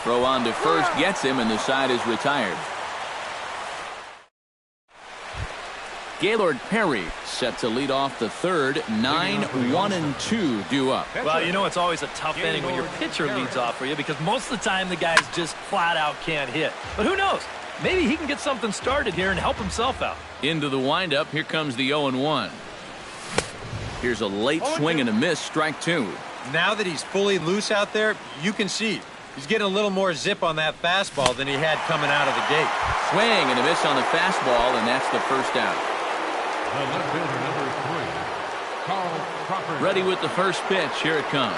Speaker 1: Throw on to first gets him, and the side is retired. Gaylord Perry set to lead off the third. 9-1-2 due up.
Speaker 4: Well, you know it's always a tough inning when your pitcher leads off for you because most of the time the guys just flat out can't hit. But who knows? Maybe he can get something started here and help himself out.
Speaker 1: Into the windup. Here comes the 0-1. Here's a late swing and a miss. Strike 2.
Speaker 3: Now that he's fully loose out there, you can see he's getting a little more zip on that fastball than he had coming out of the gate.
Speaker 1: Swing and a miss on the fastball, and that's the first out.
Speaker 2: The left fielder, number 3, Carl Crawford.
Speaker 1: Ready with the first pitch. Here it comes.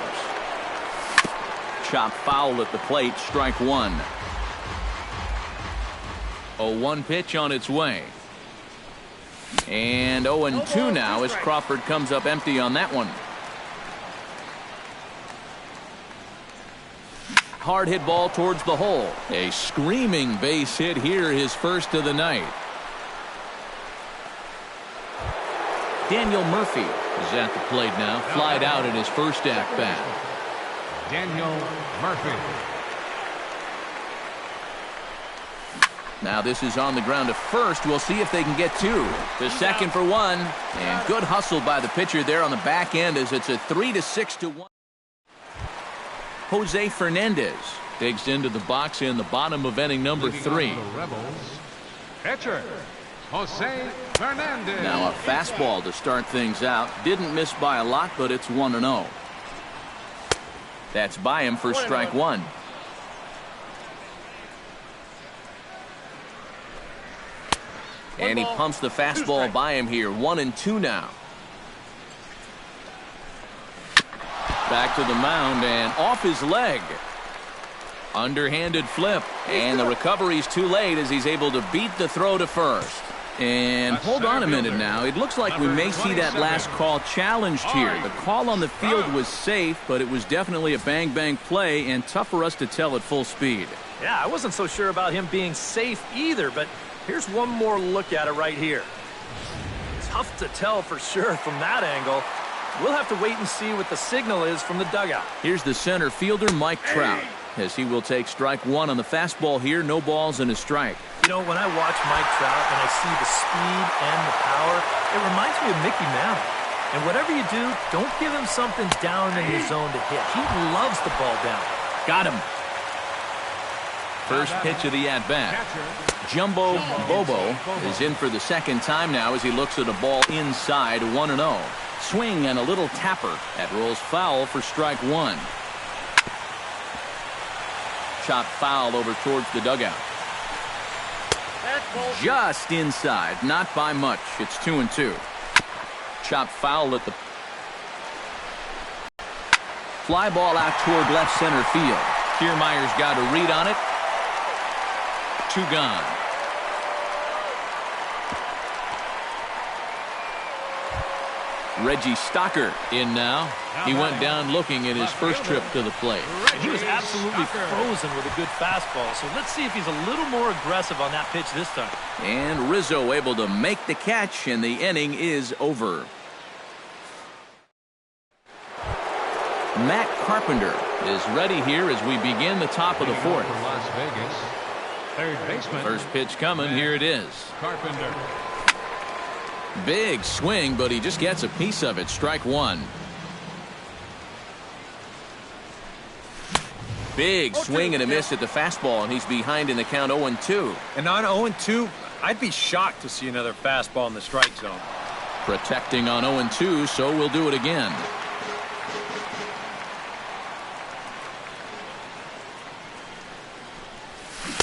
Speaker 1: Chop foul at the plate. Strike 1. 0-1 pitch on its way. And 0-2 now as Crawford comes up empty on that one. Hard hit ball towards the hole. A screaming base hit here, his first of the night. Daniel Murphy is at the plate now. Flied out in his first at-bat.
Speaker 2: Daniel Murphy.
Speaker 1: Now this is on the ground to first. We'll see if they can get 2. To second for 1. And good hustle by the pitcher there on the back end as it's a 3-6-1. Jose Fernandez digs into the box in the bottom of inning number 3.
Speaker 2: Pitcher, Jose Fernandez.
Speaker 1: Now a fastball to start things out. Didn't miss by a lot, but it's 1-0. That's by him for strike 1. And he pumps the fastball by him here. 1-2 now. Back to the mound and off his leg. Underhanded flip. And the recovery's too late as he's able to beat the throw to first. And hold on a minute now. It looks like we may see that last call challenged here. The call on the field was safe, but it was definitely a bang-bang play and tough for us to tell at full speed.
Speaker 4: Yeah, I wasn't so sure about him being safe either, but here's one more look at it right here. Tough to tell for sure from that angle. We'll have to wait and see what the signal is from the dugout.
Speaker 1: Here's the center fielder, Mike Trout, as he will take strike one on the fastball here. No balls and a strike.
Speaker 4: You know, when I watch Mike Trout and I see the speed and the power, it reminds me of Mickey Mantle. And whatever you do, don't give him something down in the zone to hit. He loves the ball down.
Speaker 1: Got him. First pitch of the at-bat. Jumbo Bobo is in for the second time now as he looks at a ball inside 1-0. Swing and a little tapper. That rolls foul for strike one. Chop foul over towards the dugout. Just inside, not by much. It's 2-2. Chop foul at the fly ball out toward left center field. Kiermaier's got a read on it. Two gone. Reggie Stocker in now. He went down looking at his first trip to the plate.
Speaker 4: He was absolutely frozen with a good fastball, so let's see if he's a little more aggressive on that pitch this time.
Speaker 1: And Rizzo able to make the catch, and the inning is over. Matt Carpenter is ready here as we begin the top of the fourth.
Speaker 2: Las Vegas. Third baseman.
Speaker 1: First pitch coming. Here it is.
Speaker 2: Carpenter.
Speaker 1: Big swing, but he just gets a piece of it. Strike one. Big swing and a miss at the fastball, and he's behind in the count 0-2.
Speaker 3: And on 0-2, I'd be shocked to see another fastball in the strike zone.
Speaker 1: Protecting on 0-2, so we'll do it again.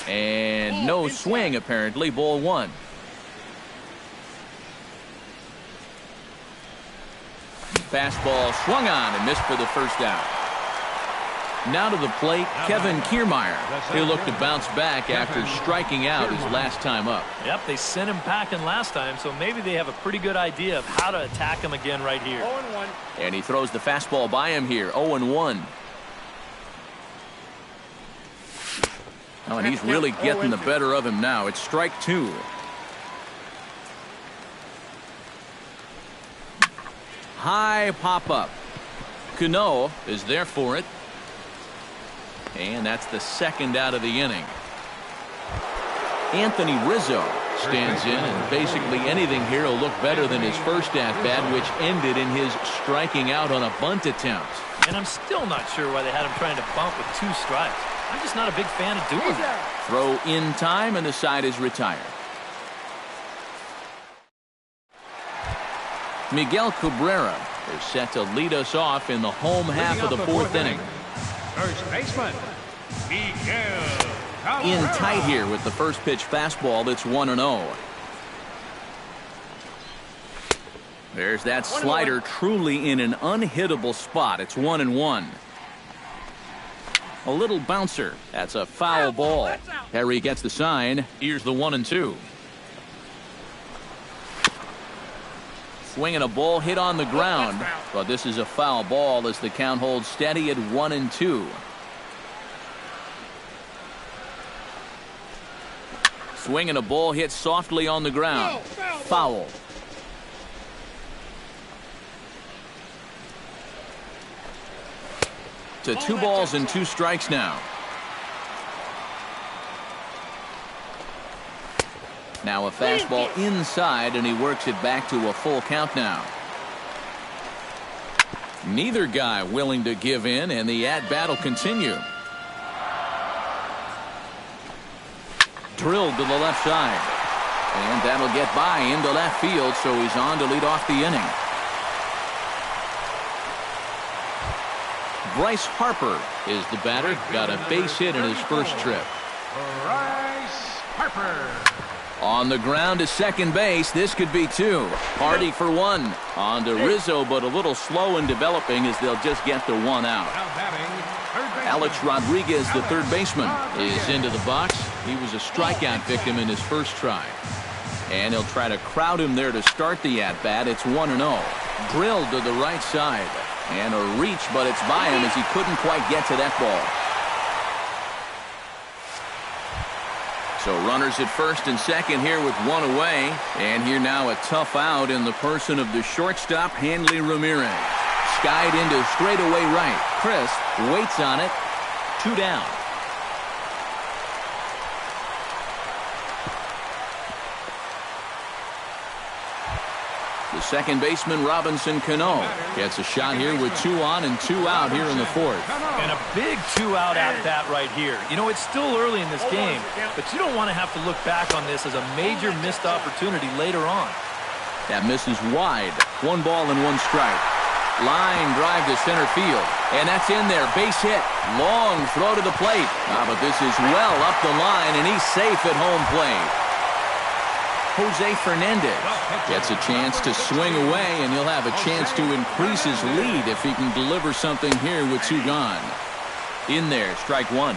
Speaker 1: And no swing, apparently. Ball one. Fastball swung on and missed for the first out. Now to the plate, Kevin Kiermaier. He'll look to bounce back after striking out his last time up.
Speaker 4: Yep, they sent him packing last time, so maybe they have a pretty good idea of how to attack him again right here.
Speaker 2: 0-1.
Speaker 1: And he throws the fastball by him here. 0-1. Oh, and he's really getting the better of him now. It's strike two. High pop-up. Cano is there for it. And that's the second out of the inning. Anthony Rizzo stands in, and basically anything here will look better than his first at-bat, which ended in his striking out on a bunt attempt.
Speaker 4: And I'm still not sure why they had him trying to bunt with two strikes. I'm just not a big fan of doing that.
Speaker 1: Throw in time, and the side is retired. Miguel Cabrera is set to lead us off in the home half of the fourth inning.
Speaker 2: First baseman, Miguel Cabrera.
Speaker 1: In tight here with the first pitch fastball. That's 1-0. There's that slider truly in an unhittable spot. It's 1-1. A little bouncer. That's a foul ball. Harry gets the sign. Here's the 1-2. Swinging a ball hit on the ground, but this is a foul ball as the count holds steady at 1-2. Swinging a ball hit softly on the ground. Foul. To 2 balls and 2 strikes now. Now a fastball inside, and he works it back to a full count now. Neither guy willing to give in, and the at-bat will continue. Drilled to the left side. And that'll get by into left field, so he's on to lead off the inning. Bryce Harper is the batter. Got a base hit in his first trip.
Speaker 2: Bryce Harper.
Speaker 1: On the ground to second base. This could be 2. Hardy for 1. On to Rizzo, but a little slow in developing as they'll just get the 1 out.
Speaker 2: Now batting, third baseman.
Speaker 1: Alex Rodriguez, the third baseman, is into the box. He was a strikeout victim in his first try. And he'll try to crowd him there to start the at-bat. It's 1-0. Drilled to the right side. And a reach, but it's by him as he couldn't quite get to that ball. So runners at first and second here with one away. And here now a tough out in the person of the shortstop, Hanley Ramirez. Skied into straightaway right. Crisp waits on it. 2 down. The second baseman, Robinson Cano, gets a shot here with 2 on and 2 out here in the fourth.
Speaker 4: And a big 2-out at-bat right here. You know, it's still early in this game, but you don't want to have to look back on this as a major missed opportunity later on.
Speaker 1: That misses wide. 1 ball and 1 strike. Line drive to center field. And that's in there. Base hit. Long throw to the plate. But this is well up the line, and he's safe at home plate. Jose Fernandez gets a chance to swing away, and he'll have a chance to increase his lead if he can deliver something here with 2 gone. In there, strike 1.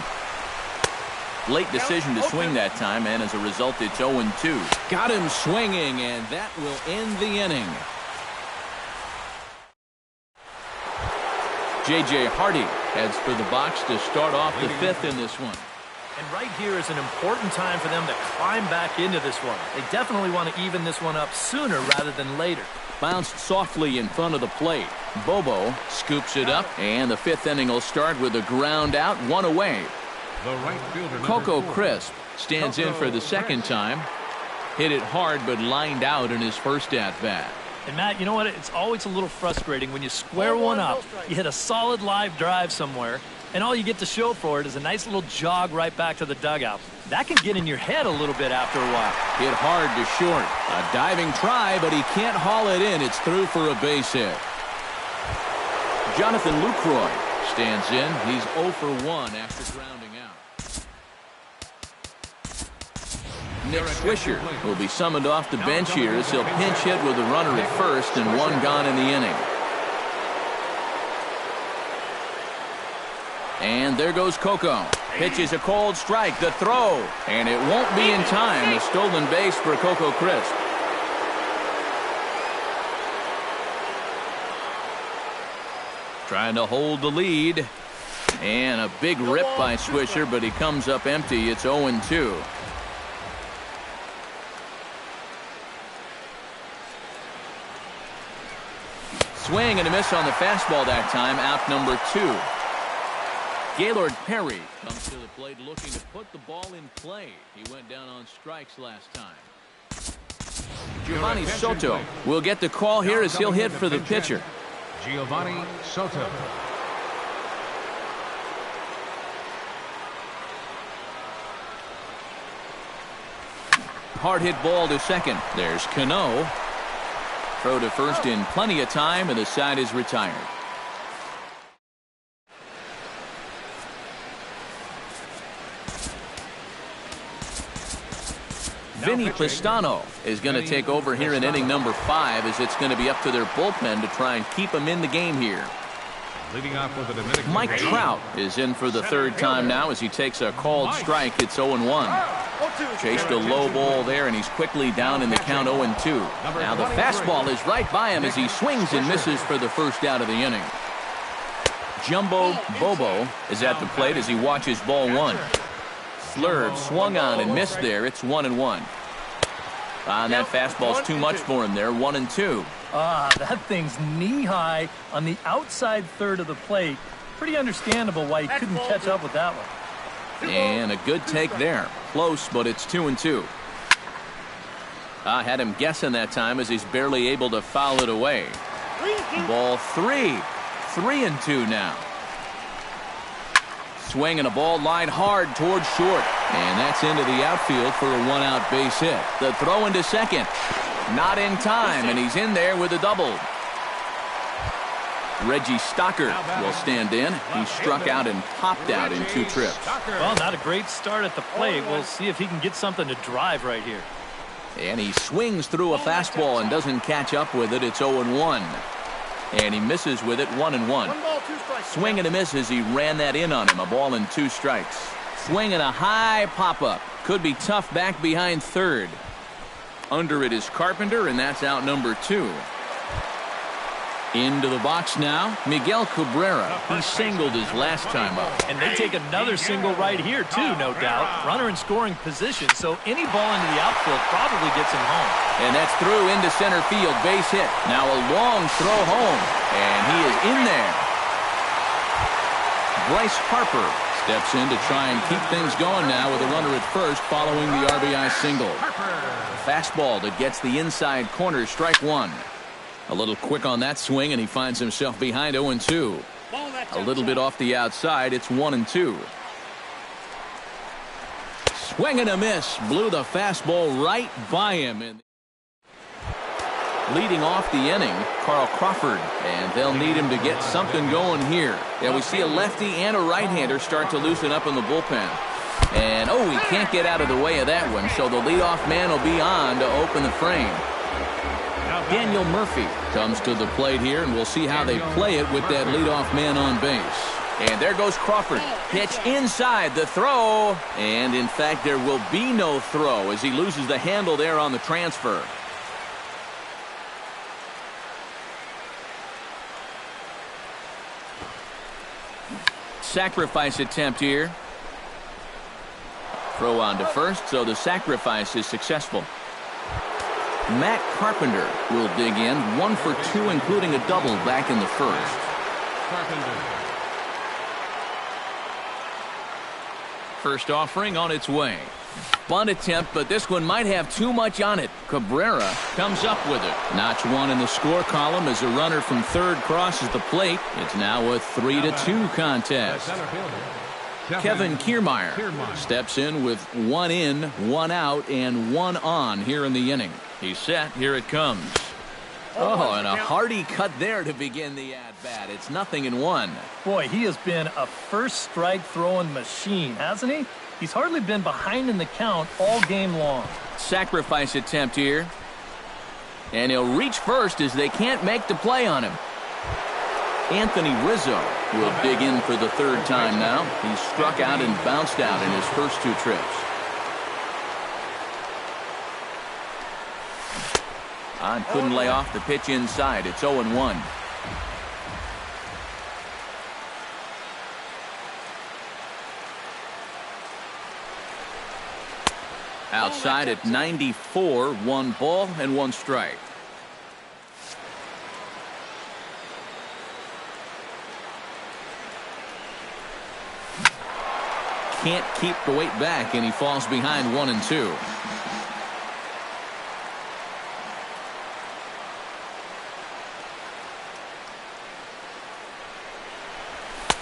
Speaker 1: Late decision to swing that time, and as a result, it's 0-2. Got him swinging, and that will end the inning. J.J. Hardy heads for the box to start off the 5th in this one.
Speaker 4: And right here is an important time for them to climb back into this one. They definitely want to even this one up sooner rather than later.
Speaker 1: Bounced softly in front of the plate. Bobo scoops it up, and the 5th inning will start with a ground out, 1 away.
Speaker 2: The right fielder,
Speaker 1: Coco Crisp stands in for the second time. Hit it hard, but lined out in his first at-bat.
Speaker 4: And Matt, you know what? It's always a little frustrating when you square one up, you hit a solid live drive somewhere, and all you get to show for it is a nice little jog right back to the dugout. That can get in your head a little bit after a while.
Speaker 1: Hit hard to short. A diving try, but he can't haul it in. It's through for a base hit. Jonathan Lucroy stands in. He's 0 for 1 after grounding out. Nick Swisher will be summoned off the bench here as he'll pinch hit with a runner at first and 1 gone in the inning. And there goes Coco. Pitches a cold strike. The throw. And it won't be in time. A stolen base for Coco Crisp. Trying to hold the lead. And a big rip by Swisher, but he comes up empty. It's 0-2. Swing and a miss on the fastball that time. Out number 2. Gaylord Perry comes to the plate looking to put the ball in play. He went down on strikes last time. Giovanni Soto will get the call here as he'll hit for the pitcher.
Speaker 2: Giovanni Soto.
Speaker 1: Hard hit ball to second. There's Cano. Throw to first in plenty of time, and the side is retired. Vinny Pistano is going to take over here in inning number 5 as it's going to be up to their bullpen to try and keep him in the game here.
Speaker 2: Leading off with the Dominican
Speaker 1: Mike Trout is in for the 3rd time now as he takes a called strike. It's 0-1. Chased a low ball there, and he's quickly down in the count 0-2. Now the fastball is right by him as he swings and misses for the first out of the inning. Jumbo Bobo is at the plate as he watches ball 1. Slurred, swung on and missed there. It's 1-1. And that fastball's too much for him there. 1-2.
Speaker 4: That thing's knee-high on the outside third of the plate. Pretty understandable why he couldn't catch up with that one.
Speaker 1: And a good take there. Close, but it's 2-2. I had him guessing that time as he's barely able to foul it away. Ball 3. 3-2 now. Swinging a ball line hard towards short. And that's into the outfield for a 1-out base hit. The throw into second. Not in time, and he's in there with a double. Reggie Stockert will stand in. He struck out and popped out in 2 trips.
Speaker 4: Well, not a great start at the plate. We'll see if he can get something to drive right here.
Speaker 1: And he swings through a fastball and doesn't catch up with it. It's 0-1. And he misses with it. 1-1. Swing and a miss as he ran that in on him. A ball and 2 strikes. Swing and a high pop-up. Could be tough back behind third. Under it is Carpenter, and that's out number 2. Into the box now, Miguel Cabrera. He singled his last time up.
Speaker 4: And they take another single right here, too, no doubt. Runner in scoring position, so any ball into the outfield probably gets him home.
Speaker 1: And that's through into center field. Base hit. Now a long throw home. And he is in there. Bryce Harper steps in to try and keep things going now with a runner at first following the RBI single. Fastball that gets the inside corner, strike 1. A little quick on that swing, and he finds himself behind 0-2. A little bit off the outside. It's 1-2. Swing and a miss. Blew the fastball right by him. Leading off the inning, Carl Crawford, and they'll need him to get something going here. Yeah, we see a lefty and a right-hander start to loosen up in the bullpen. And, he can't get out of the way of that one, so the leadoff man will be on to open the frame. Daniel Murphy comes to the plate here, and we'll see how they play it with that leadoff man on base. And there goes Crawford. Pitch inside, the throw. And, in fact, there will be no throw as he loses the handle there on the transfer. Sacrifice attempt here. Throw on to first, so the sacrifice is successful. Matt Carpenter will dig in, 1 for 2, including a double back in the first. First offering on its way. Bunt attempt, but this one might have too much on it. Cabrera comes up with it. Notch 1 in the score column as a runner from third crosses the plate. It's now a 3-2 contest. Kevin Kiermaier steps in with 1 in, 1 out, and 1 on here in the inning. He's set. Here it comes. And a hearty cut there to begin the at-bat. It's 0-1.
Speaker 4: Boy, he has been a first strike throwing machine, hasn't he? He's hardly been behind in the count all game long.
Speaker 1: Sacrifice attempt here. And he'll reach first as they can't make the play on him. Anthony Rizzo will dig in for the 3rd time now. He struck out and bounced out in his first 2 trips. Couldn't lay off the pitch inside. It's 0-1. Outside at 94, 1 ball and 1 strike. Can't keep the weight back, and he falls behind 1-2.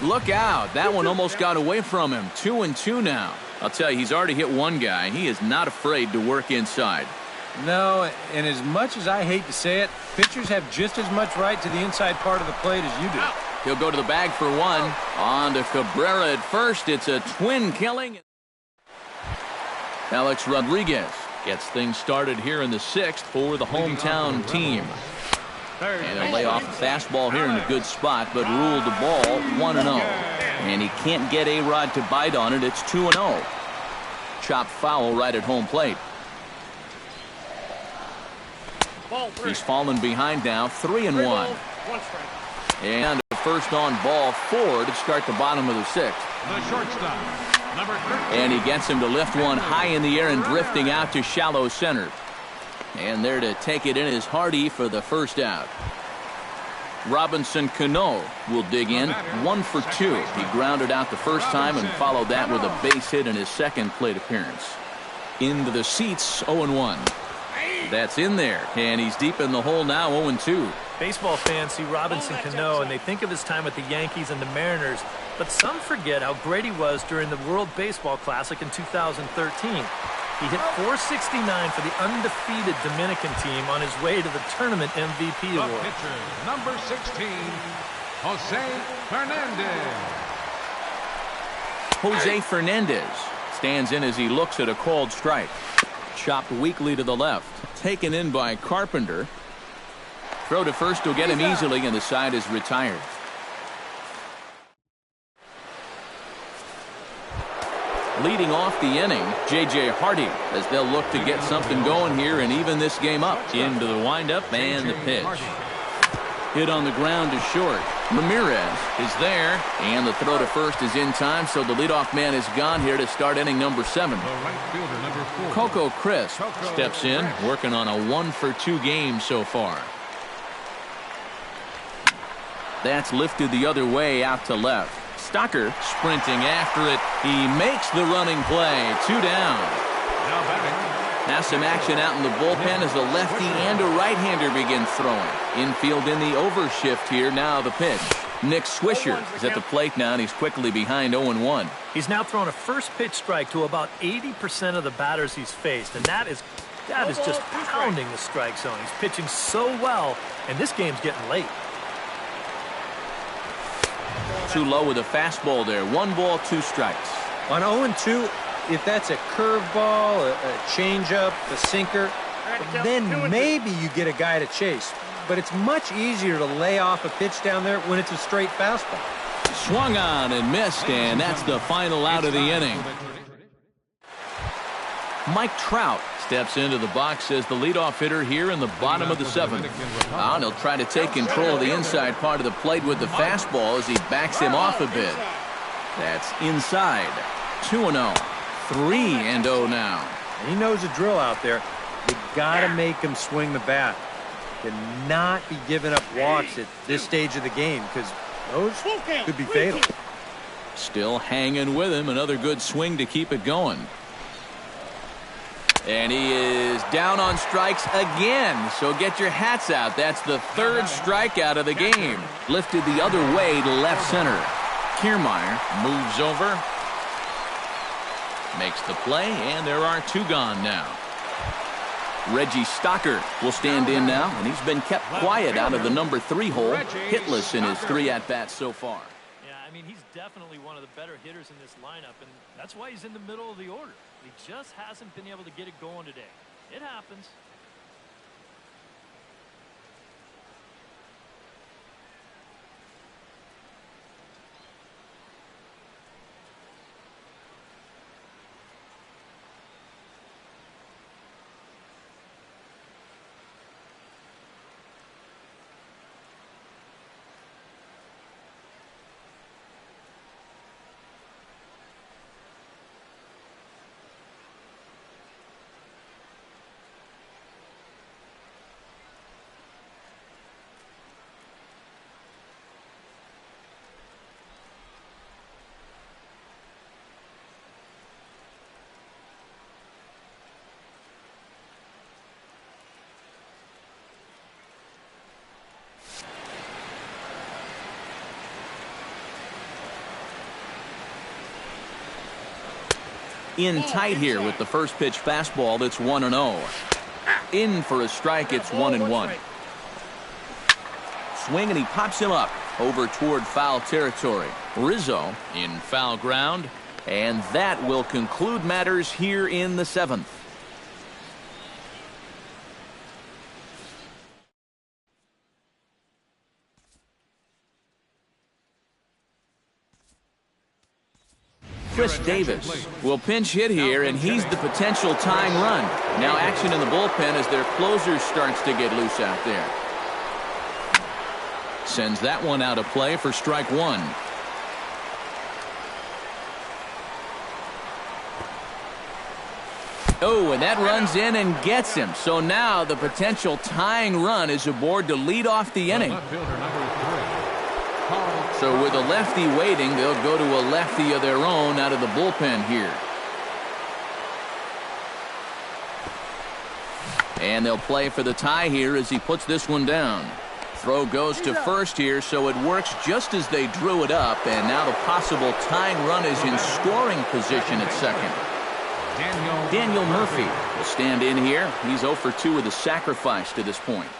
Speaker 1: Look out. That one almost got away from him. 2-2 now. I'll tell you, he's already hit one guy. He is not afraid to work inside.
Speaker 3: No, and as much as I hate to say it, pitchers have just as much right to the inside part of the plate as you do.
Speaker 1: He'll go to the bag for 1. On to Cabrera at first. It's a twin killing. Alex Rodriguez gets things started here in the 6th for the hometown team. And he'll lay off a fastball here in a good spot, but ruled the ball 1-0. And he can't get A-Rod to bite on it. It's 2-0. Chopped foul right at home plate. He's fallen behind now, 3-1. And a first on ball 4 to start the bottom of the 6th.
Speaker 2: The shortstop, number 13.
Speaker 1: And he gets him to lift one high in the air and drifting out to shallow center. And there to take it in is Hardy for the first out. Robinson Cano will dig in, 1 for 2. He grounded out the first time and followed that with a base hit in his second plate appearance. Into the seats, 0-1. That's in there, and he's deep in the hole now, 0-2.
Speaker 4: Baseball fans see Robinson Cano, and they think of his time with the Yankees and the Mariners, but some forget how great he was during the World Baseball Classic in 2013. He hit .469 for the undefeated Dominican team on his way to the tournament MVP
Speaker 2: The
Speaker 4: award.
Speaker 2: pitcher, number 16, Jose Fernandez.
Speaker 1: Jose Fernandez stands in as he looks at a called strike. Chopped weakly to the left. Taken in by Carpenter. Throw to first will get him easily, and the side is retired. Leading off the inning, J.J. Hardy, as they'll look to get something going here and even this game up. Into the windup and the pitch. Hit on the ground is short. Ramirez is there, and the throw to first is in time, so the leadoff man is gone here to start inning number 7. Coco Crisp steps in, working on a 1-for-2 game so far. That's lifted the other way out to left. Stocker sprinting after it. He makes the running play. 2 down. Now some action out in the bullpen as a lefty and a right-hander begin throwing. Infield in the overshift here. Now the pitch. Nick Swisher is at the plate now, and he's quickly behind 0-1.
Speaker 4: He's now thrown a first pitch strike to about 80% of the batters he's faced, and that is just pounding the strike zone. He's pitching so well, and this game's getting late.
Speaker 1: Too low with a fastball there. 1 ball, 2 strikes.
Speaker 3: On 0-2, if that's a curveball, a changeup, a sinker, then maybe you get a guy to chase. But it's much easier to lay off a pitch down there when it's a straight fastball.
Speaker 1: Swung on and missed, and that's the final out of the inning. Mike Trout steps into the box as the leadoff hitter here in the bottom of the 7th. And he'll try to take control of the inside part of the plate with the fastball as he backs him off a bit. That's inside. 2-0. 3-0 now.
Speaker 3: He knows the drill out there. You got to make him swing the bat. Cannot be giving up walks at this stage of the game because those could be fatal.
Speaker 1: Still hanging with him. Another good swing to keep it going. And he is down on strikes again. So get your hats out. That's the 3rd strikeout of the game. Lifted the other way to left center. Kiermaier moves over. Makes the play, and there are 2 gone now. Reggie Stocker will stand in now, and he's been kept quiet out of the number 3 hole. Hitless in his 3 at-bats so far.
Speaker 4: Yeah, I mean, he's definitely one of the better hitters in this lineup, and that's why he's in the middle of the order. He just hasn't been able to get it going today. It happens.
Speaker 1: In tight here with the first pitch fastball. That's 1-0. In for a strike. It's 1-1. Swing, and he pops him up over toward foul territory. Rizzo in foul ground, and that will conclude matters here in the 7th. Chris Davis will pinch hit here, and he's the potential tying run. Now action in the bullpen as their closer starts to get loose out there. Sends that one out of play for strike 1. Oh, and that runs in and gets him. So now the potential tying run is aboard to lead off the inning. So with a lefty waiting, they'll go to a lefty of their own out of the bullpen here. And they'll play for the tie here as he puts this one down. Throw goes to first here, so it works just as they drew it up, and now the possible tying run is in scoring position at second. Daniel Murphy will stand in here. He's 0 for 2 with a sacrifice to this point.